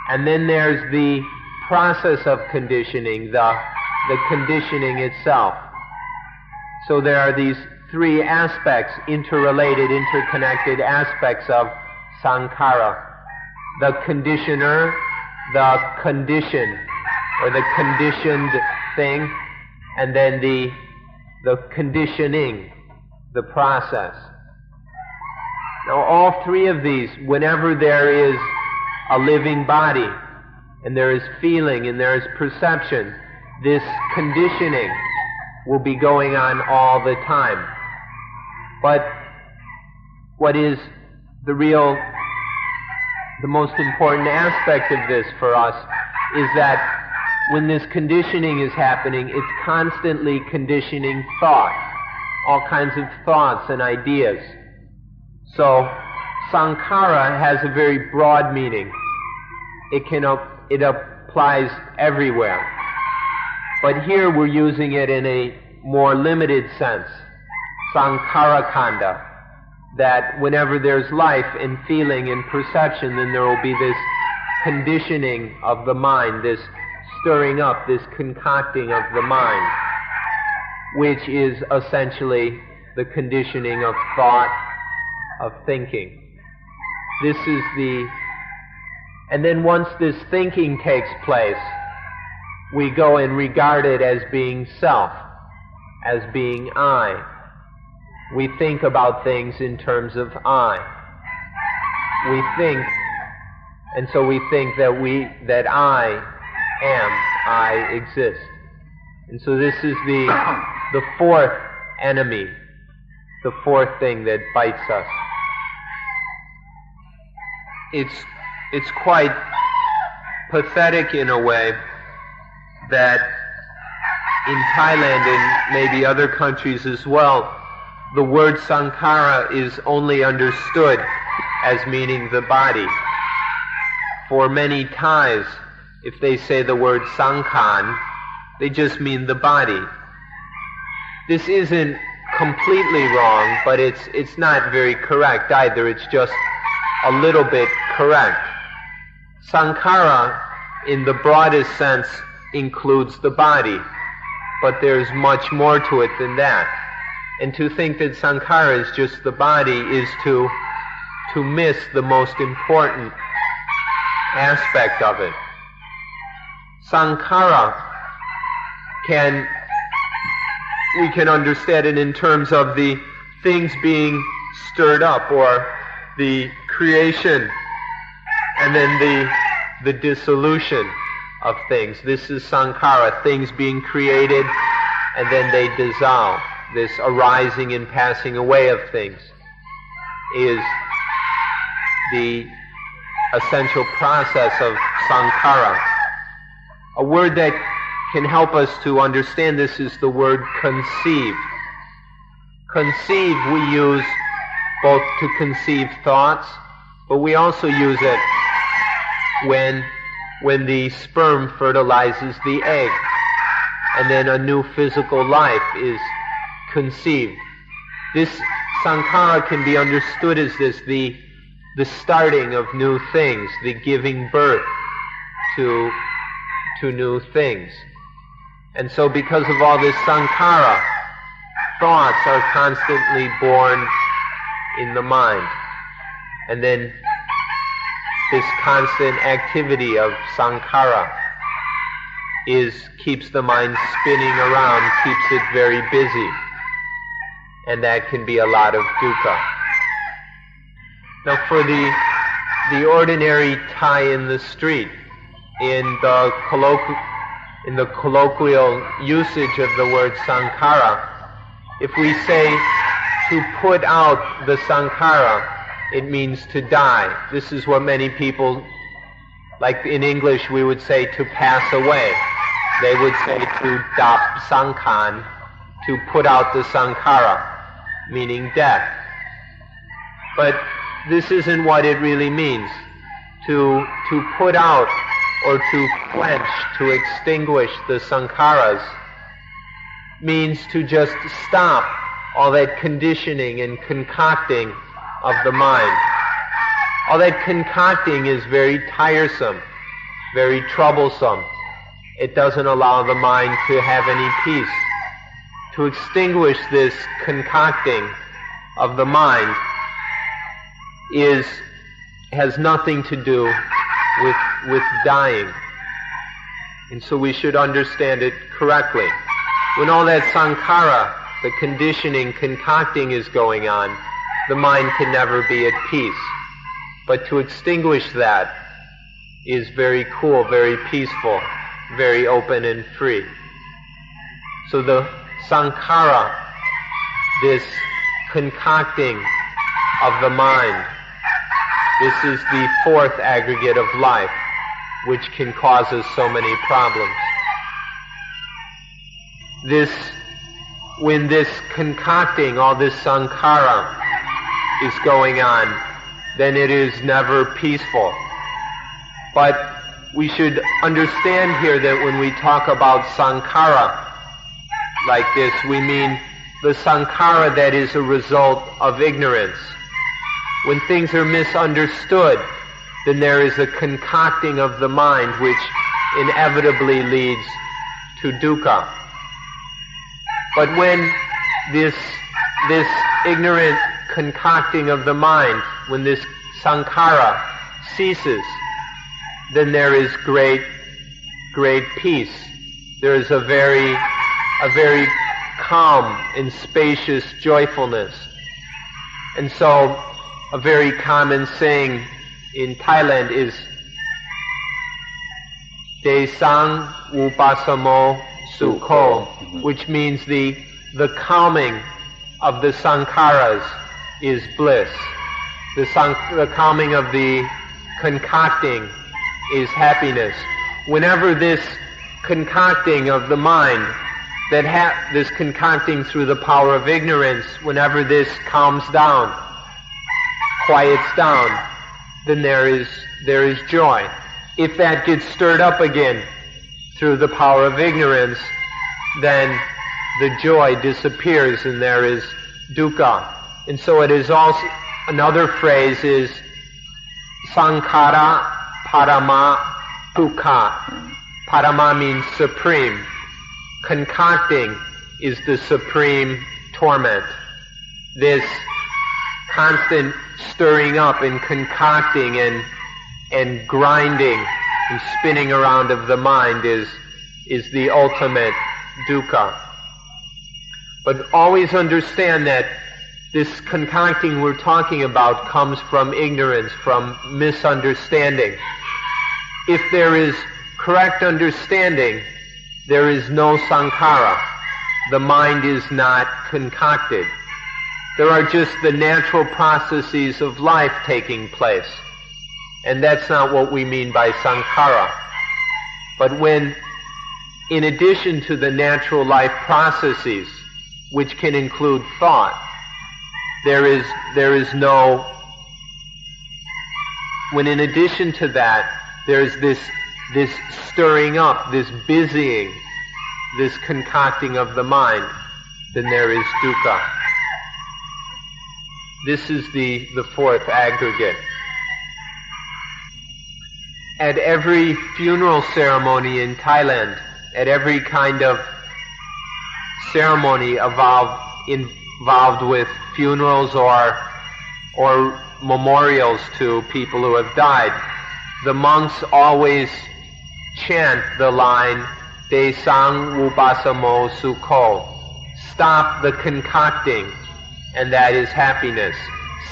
And then there's the process of conditioning, the conditioning itself. So there are these three aspects, interrelated, interconnected aspects of Sankhara. The conditioner, the condition, or the conditioned thing, and then the conditioning, the process. Now all three of these, whenever there is a living body, and there is feeling, and there is perception, this conditioning will be going on all the time. But what is the most important aspect of this for us is that when this conditioning is happening, it's constantly conditioning thought, all kinds of thoughts and ideas. So sankhara has a very broad meaning. It applies everywhere. But here we're using it in a more limited sense, sankhara kanda, that whenever there's life and feeling and perception, then there will be this conditioning of the mind, this stirring up, this concocting of the mind, which is essentially the conditioning of thought, of thinking. And then once this thinking takes place, we go and regard it as being self, as being I. We think about things in terms of I. We think, and so we think that I am, I exist. And so this is the fourth enemy, the fourth thing that bites us. It's quite pathetic in a way that in Thailand and maybe other countries as well, the word sankhara is only understood as meaning the body. For many Thais, if they say the word sankhan, they just mean the body. This isn't completely wrong, but it's not very correct either. It's just a little bit correct. Sankhara, in the broadest sense, includes the body, but there's much more to it than that. And to think that sankhara is just the body is to miss the most important aspect of it. Sankhara we can understand it in terms of the things being stirred up, or the creation and then the dissolution of things. This is sankhara, things being created and then they dissolve. This arising and passing away of things is the essential process of sankhara. A word that can help us to understand this is the word conceive. Conceive we use both to conceive thoughts, but we also use it when the sperm fertilizes the egg, and then a new physical life is conceived. This sankhara can be understood as the starting of new things, the giving birth to new things. And so because of all this sankhara, thoughts are constantly born in the mind. And then this constant activity of sankhara keeps the mind spinning around, keeps it very busy. And that can be a lot of dukkha. Now for the ordinary Thai in the street, in the colloquial usage of the word sankhara, if we say to put out the sankhara, it means to die. This is what many people, like in English we would say to pass away. They would say to dap sankhan, to put out the sankhara, meaning death. But this isn't what it really means. To put out or to quench, to extinguish the sankharas means to just stop all that conditioning and concocting of the mind. All that concocting is very tiresome, very troublesome. It doesn't allow the mind to have any peace. To extinguish this concocting of the mind has nothing to do with dying. And so we should understand it correctly. When all that sankhara, the conditioning, concocting is going on, the mind can never be at peace. But to extinguish that is very cool, very peaceful, very open and free. So the sankhara, this concocting of the mind. This is the fourth aggregate of life, which can cause us so many problems. When this concocting, all this sankhara is going on, then it is never peaceful. But we should understand here that when we talk about sankhara like this, we mean the sankhara that is a result of ignorance. When things are misunderstood, then there is a concocting of the mind which inevitably leads to dukkha. But when this ignorant concocting of the mind, when this sankhara ceases, then there is great peace. There is a very calm and spacious joyfulness. And so a very common saying in Thailand is Desang Upasamo Sukho, which means the calming of the sankharas is bliss. The calming of the concocting is happiness. Whenever this concocting of the mind, this concocting through the power of ignorance, whenever this calms down, quiets down, then there is joy. If that gets stirred up again through the power of ignorance, then the joy disappears and there is dukkha. And so it is also, another phrase is sankhara parama dukkha. Parama means supreme. Concocting is the supreme torment. This constant stirring up and concocting and grinding and spinning around of the mind is the ultimate dukkha. But always understand that this concocting we're talking about comes from ignorance, from misunderstanding. If there is correct understanding, there is no sankhara. The mind is not concocted. There are just the natural processes of life taking place. And that's not what we mean by sankhara. But when, in addition to the natural life processes, which can include thought, when in addition to that, there's this stirring up, this busying, this concocting of the mind, then there is dukkha. This is the fourth aggregate. At every funeral ceremony in Thailand, at every kind of ceremony involved with funerals or memorials to people who have died, the monks always chant the line Desang Upasamo Sukho. Stop the concocting, and that is happiness.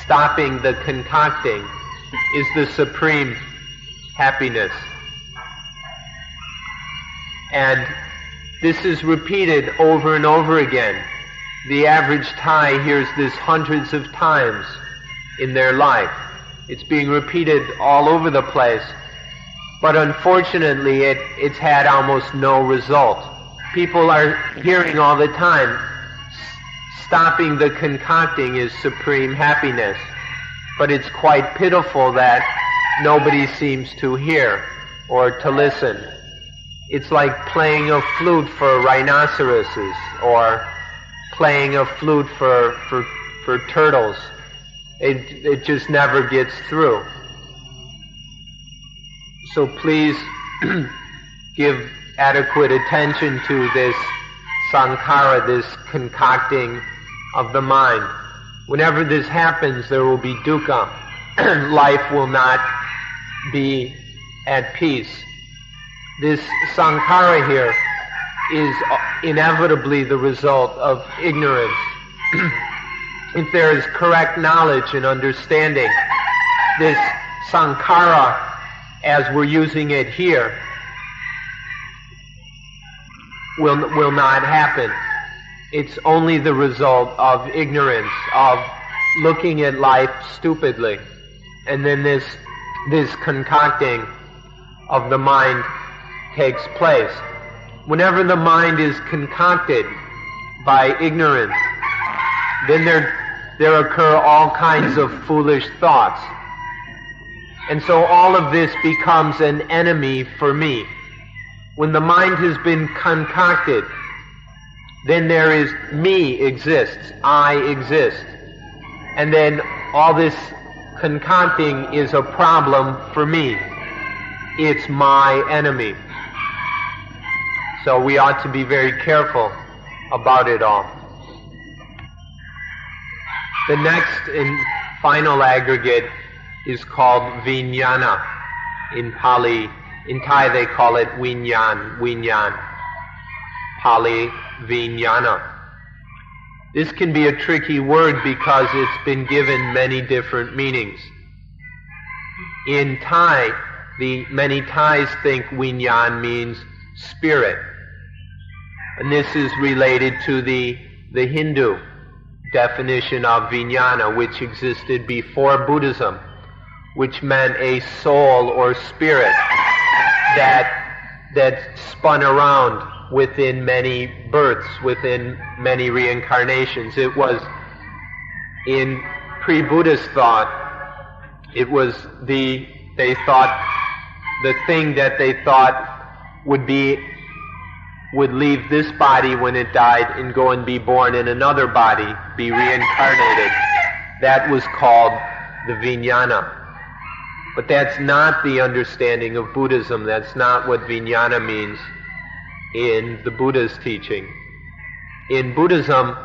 Stopping the concocting is the supreme happiness. And this is repeated over and over again. The average Thai hears this hundreds of times in their life. It's being repeated all over the place. But unfortunately, it's had almost no result. People are hearing all the time, stopping the concocting is supreme happiness. But it's quite pitiful that nobody seems to hear or to listen. It's like playing a flute for rhinoceroses or playing a flute for turtles. It just never gets through. So please give adequate attention to this sankhara, this concocting of the mind. Whenever this happens, there will be dukkha. Life will not be at peace. This sankhara here is inevitably the result of ignorance. If there is correct knowledge and understanding, this sankhara, as we're using it here, will not happen. It's only the result of ignorance, of looking at life stupidly. And then this concocting of the mind takes place. Whenever the mind is concocted by ignorance, then there occur all kinds of foolish thoughts. And so all of this becomes an enemy for me. When the mind has been concocted, then there is me exists, I exist. And then all this concocting is a problem for me. It's my enemy. So we ought to be very careful about it all. The next and final aggregate is called vijnana. In Pali, in Thai they call it vinyan. Pali, vijnana. This can be a tricky word because it's been given many different meanings. In Thai, many Thais think vinyan means spirit. And this is related to the Hindu definition of vijnana, which existed before Buddhism, which meant a soul or spirit that spun around within many births, within many reincarnations. It was, in pre-Buddhist thought, it was the thing that they thought would leave this body when it died and go and be born in another body, be reincarnated. That was called the vijnana. But that's not the understanding of Buddhism. That's not what vijnana means in the Buddha's teaching. In Buddhism,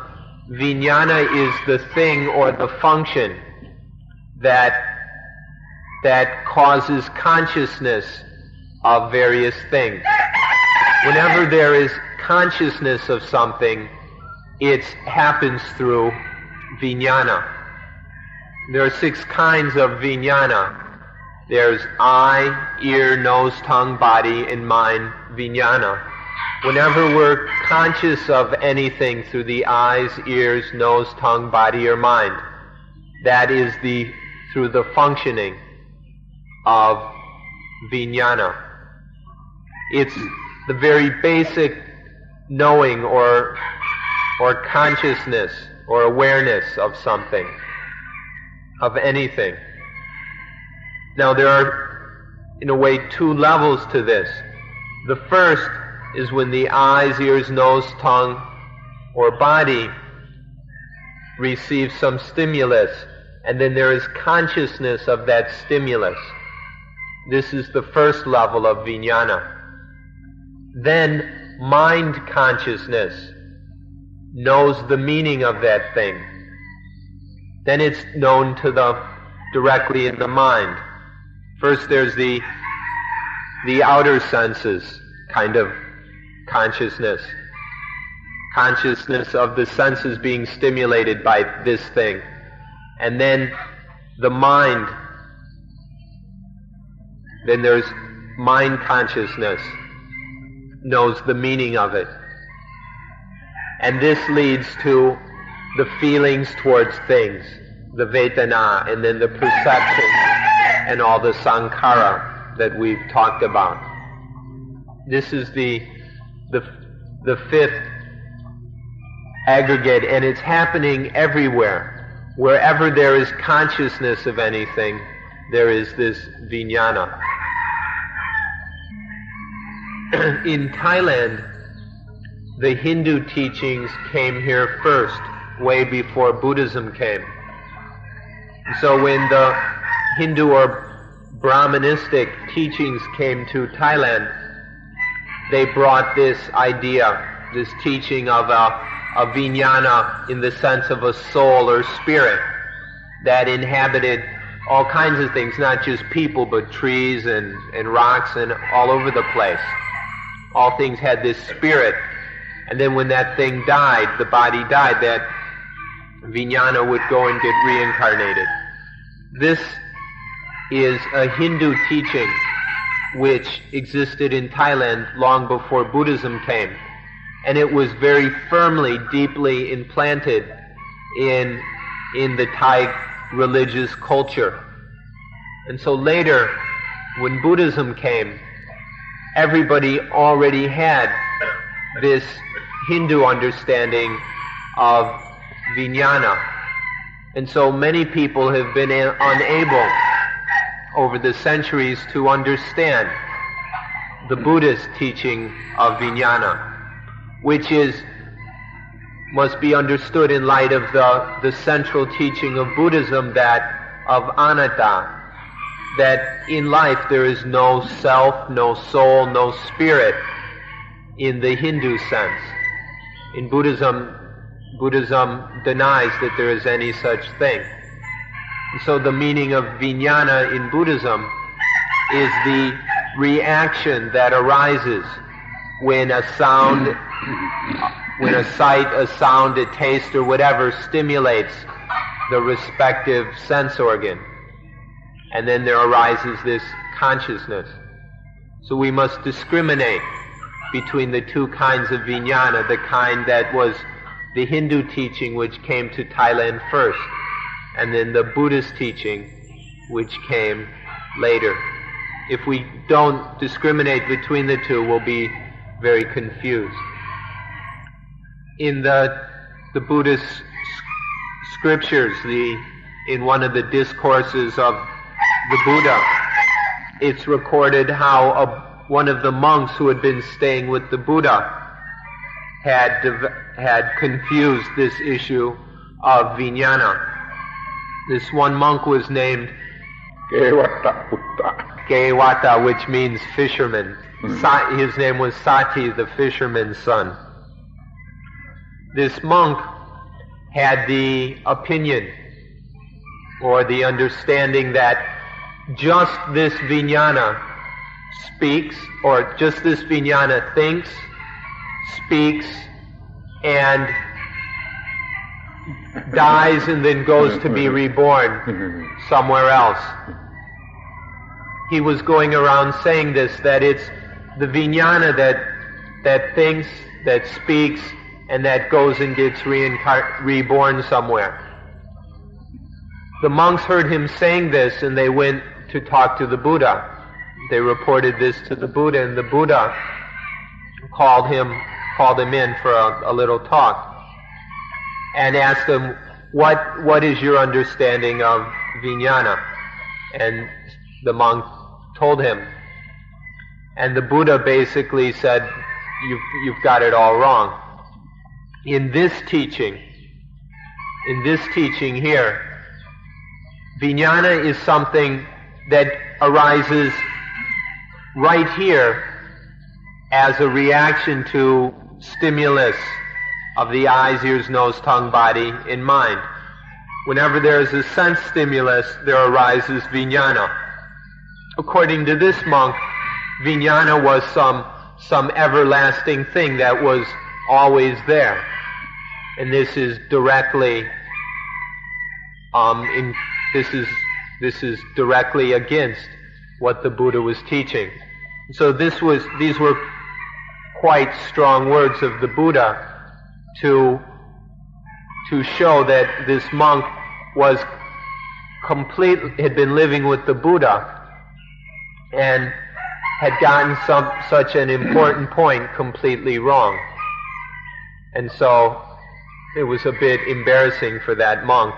vijnana is the thing or the function that causes consciousness of various things. Whenever there is consciousness of something, it happens through vijnana. There are 6 kinds of vijnana. There's eye, ear, nose, tongue, body, and mind vijnana. Whenever we're conscious of anything through the eyes, ears, nose, tongue, body, or mind, that is through the functioning of vijnana. It's the very basic knowing or consciousness or awareness of something, of anything. Now there are, in a way, 2 levels to this. The first is when the eyes, ears, nose, tongue, or body receive some stimulus, and then there is consciousness of that stimulus. This is the first level of vijnana. Then mind consciousness knows the meaning of that thing. Then it's known directly in the mind. First there's the outer senses kind of consciousness. Consciousness of the senses being stimulated by this thing. And then the mind. Then there's mind consciousness. Knows the meaning of it. And this leads to the feelings towards things, the vedana, and then the perception, and all the sankhara that we've talked about. This is the 5th aggregate, and it's happening everywhere. Wherever there is consciousness of anything, there is this vijnana. In Thailand, the Hindu teachings came here first, way before Buddhism came. So when the Hindu or Brahmanistic teachings came to Thailand, they brought this idea, this teaching of a vijnana in the sense of a soul or spirit that inhabited all kinds of things, not just people, but trees and rocks and all over the place. All things had this spirit. And then when that thing died, the body died, that vijnana would go and get reincarnated. This is a Hindu teaching which existed in Thailand long before Buddhism came. and it was very firmly, deeply implanted in the Thai religious culture. And so later, when Buddhism came, everybody already had this Hindu understanding of vijnana. And so many people have been unable over the centuries to understand the Buddhist teaching of vijnana, which must be understood in light of the central teaching of Buddhism, that of anatta, that in life there is no self, no soul, no spirit in the Hindu sense. In Buddhism denies that there is any such thing. And so the meaning of vijnana in Buddhism is the reaction that arises when a sound, when a sight, a sound, a taste, or whatever stimulates the respective sense organ. And then there arises this consciousness. So we must discriminate between the two kinds of vijnana, the kind that was the Hindu teaching which came to Thailand first, and then the Buddhist teaching which came later. If we don't discriminate between the two, we'll be very confused. In the Buddhist scriptures, in one of the discourses of the Buddha, it's recorded how one of the monks who had been staying with the Buddha had confused this issue of vijnana. This one monk was named Gewata, which means fisherman. His name was Sati, the fisherman's son. This monk had the opinion or the understanding that just this vijnana speaks, or just this vijnana thinks, speaks, and dies and then goes to be reborn somewhere else. He was going around saying this, that it's the vijnana that thinks, that speaks, and that goes and gets reborn somewhere. The monks heard him saying this, and they went to talk to the Buddha. They reported this to the Buddha, and the Buddha called him in for a little talk and asked him, what is your understanding of vijnana? And the monk told him. And the Buddha basically said, you've got it all wrong. In this teaching here, vijnana is something that arises right here as a reaction to stimulus of the eyes, ears, nose, tongue, body, and mind. Whenever there is a sense stimulus, there arises vijnana. According to this monk, vijnana was some everlasting thing that was always there. And this is directly this is directly against what the Buddha was teaching. So these were quite strong words of the Buddha to show that this monk had been living with the Buddha and had gotten such an important point completely wrong. And so it was a bit embarrassing for that monk,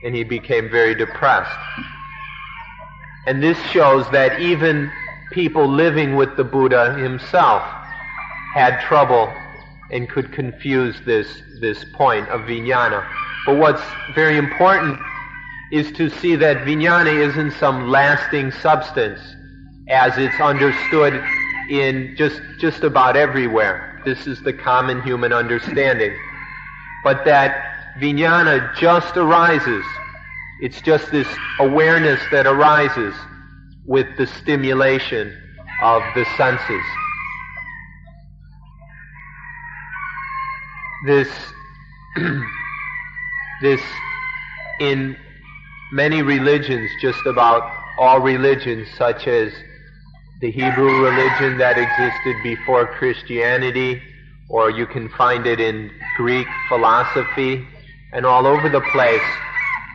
and he became very depressed. And this shows that even people living with the Buddha himself had trouble and could confuse this point of vijnana. But what's very important is to see that vijnana isn't some lasting substance as it's understood in just about everywhere. This is the common human understanding. But that vijnana just arises. It's just this awareness that arises with the stimulation of the senses. This in many religions, just about all religions, such as the Hebrew religion that existed before Christianity, or you can find it in Greek philosophy, and all over the place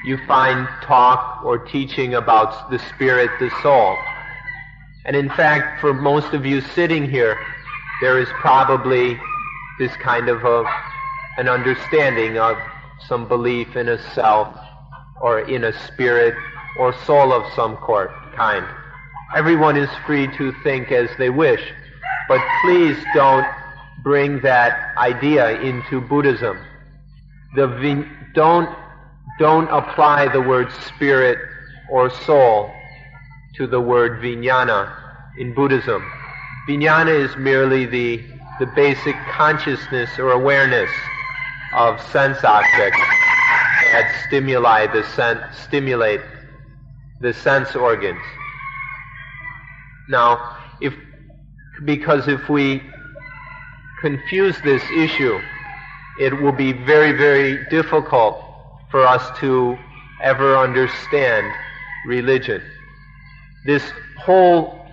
you find talk or teaching about the spirit, the soul. And in fact, for most of you sitting here, there is probably this kind of an understanding of some belief in a self or in a spirit or soul of some kind. Everyone is free to think as they wish, but please don't bring that idea into Buddhism. Don't apply the word spirit or soul to the word vijnana in Buddhism. Vijnana is merely the basic consciousness or awareness of sense objects that stimulate the sense organs. Now, because if we confuse this issue, it will be very, very difficult for us to ever understand religion. This whole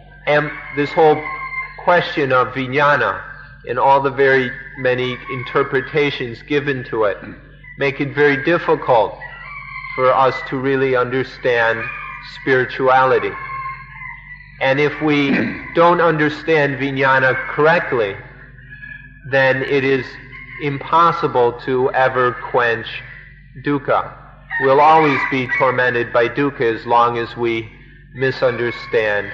question of vijnana and all the very many interpretations given to it make it very difficult for us to really understand spirituality. And if we don't understand vijnana correctly, then it is impossible to ever quench dukkha. We'll always be tormented by dukkha as long as we misunderstand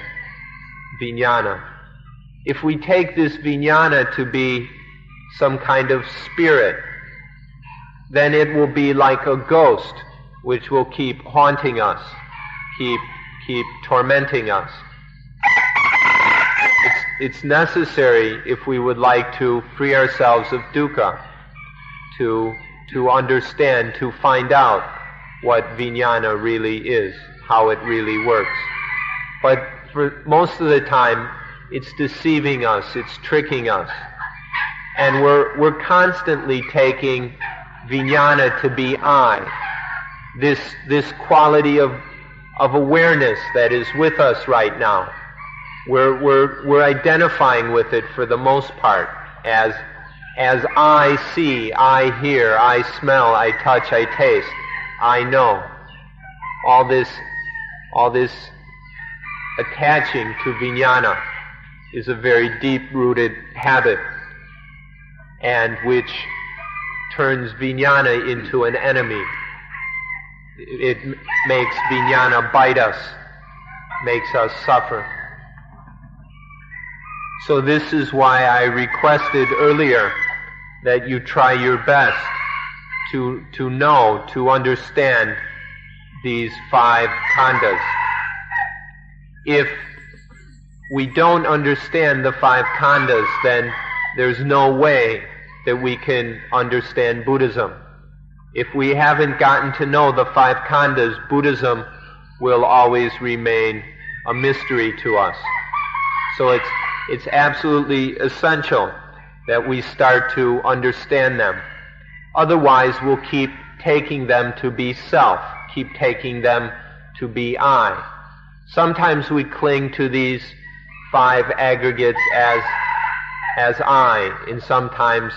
vijnana. If we take this vijnana to be some kind of spirit, then it will be like a ghost which will keep haunting us, keep tormenting us. It's necessary, if we would like to free ourselves of dukkha, to understand, to find out what vijnana really is, how it really works. But for most of the time, it's deceiving us, it's tricking us. And we're constantly taking vijnana to be I, this quality of awareness that is with us right now. We're identifying with it for the most part as I see, I hear, I smell, I touch, I taste, I know. All this attaching to vijnana is a very deep-rooted habit, and which turns vijnana into an enemy. It makes vijnana bite us, makes us suffer. So this is why I requested earlier that you try your best to know, to understand these 5 khandhas. If we don't understand the 5 khandhas, then there's no way that we can understand Buddhism. If we haven't gotten to know the 5 khandhas, Buddhism will always remain a mystery to us. So it's absolutely essential that we start to understand them. Otherwise, we'll keep taking them to be self, keep taking them to be I. Sometimes we cling to these 5 aggregates as I, and sometimes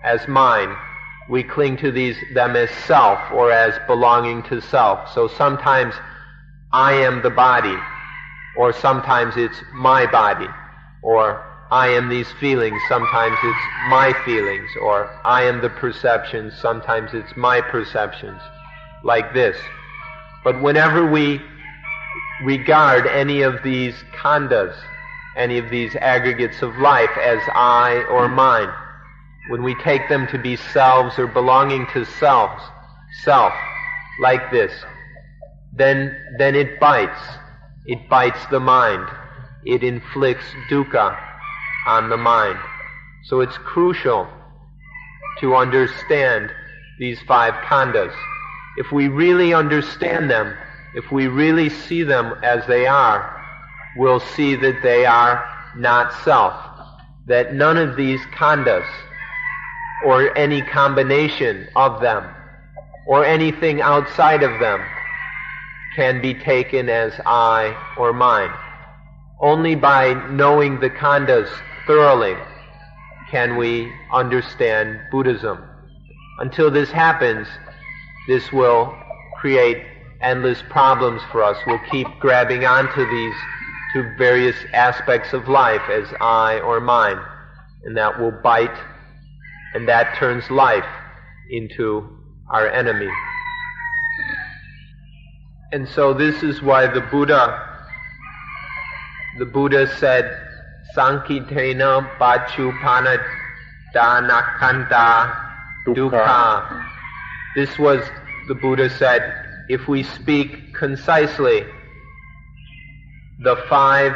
as mine. We cling to them as self or as belonging to self. So sometimes I am the body, or sometimes it's my body, or I am these feelings, sometimes it's my feelings, or I am the perceptions, sometimes it's my perceptions, like this. But whenever we regard any of these khandhas, any of these aggregates of life as I or mine, when we take them to be selves or belonging to self, like this, then it bites. It bites the mind. It inflicts dukkha on the mind. So it's crucial to understand these 5 khandhas. If we really understand them, if we really see them as they are, we'll see that they are not self, that none of these khandhas, or any combination of them, or anything outside of them, can be taken as I or mine. Only by knowing the khandhas thoroughly can we understand Buddhism. Until this happens, this will create endless problems for us. We'll keep grabbing onto these to various aspects of life as I or mine, and that will bite, and that turns life into our enemy. And so this is why the Buddha said, Sankitena Pachupana Danakanta Dukkha. This was, the Buddha said, if we speak concisely, the 5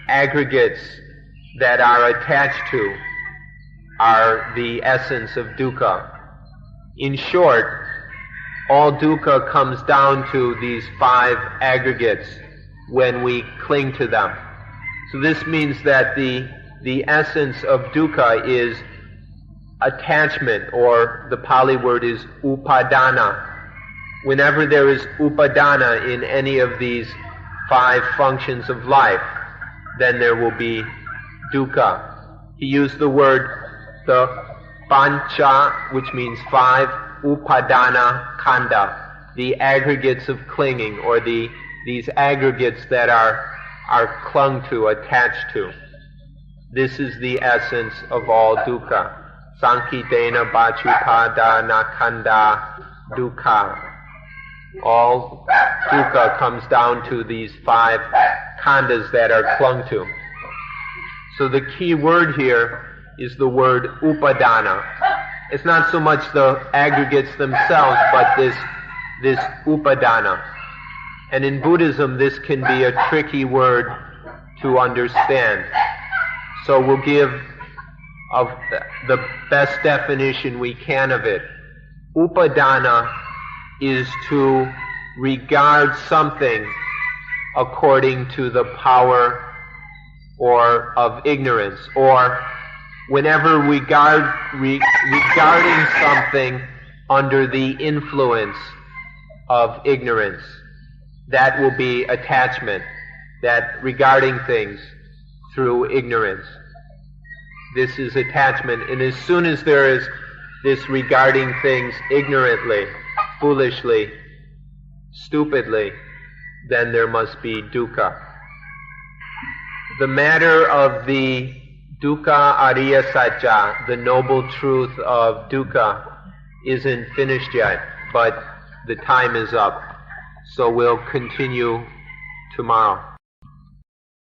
aggregates that are attached to are the essence of dukkha. In short, all dukkha comes down to these 5 aggregates when we cling to them. So this means that the essence of dukkha is attachment, or the Pali word is upadana. Whenever there is upadana in any of these 5 functions of life, then there will be dukkha. He used the word, the pancha, which means 5, upadana kanda, the aggregates of clinging, or these aggregates that are clung to, attached to. This is the essence of all dukkha. Sankitena Bachupada Nakanda Dukkha. All dukkha comes down to these 5 khandas that are clung to. So the key word here is the word upadana. It's not so much the aggregates themselves, but this upadana. And in Buddhism, this can be a tricky word to understand. So we'll give of the best definition we can of it. Upadana is to regard something according to the power or of ignorance, or whenever regarding something under the influence of ignorance. That will be attachment, that regarding things through ignorance. This is attachment, and as soon as there is this regarding things ignorantly, foolishly, stupidly, then there must be dukkha. The matter of the dukkha Ariya Sacca, the noble truth of dukkha, isn't finished yet, but the time is up. So we'll continue tomorrow.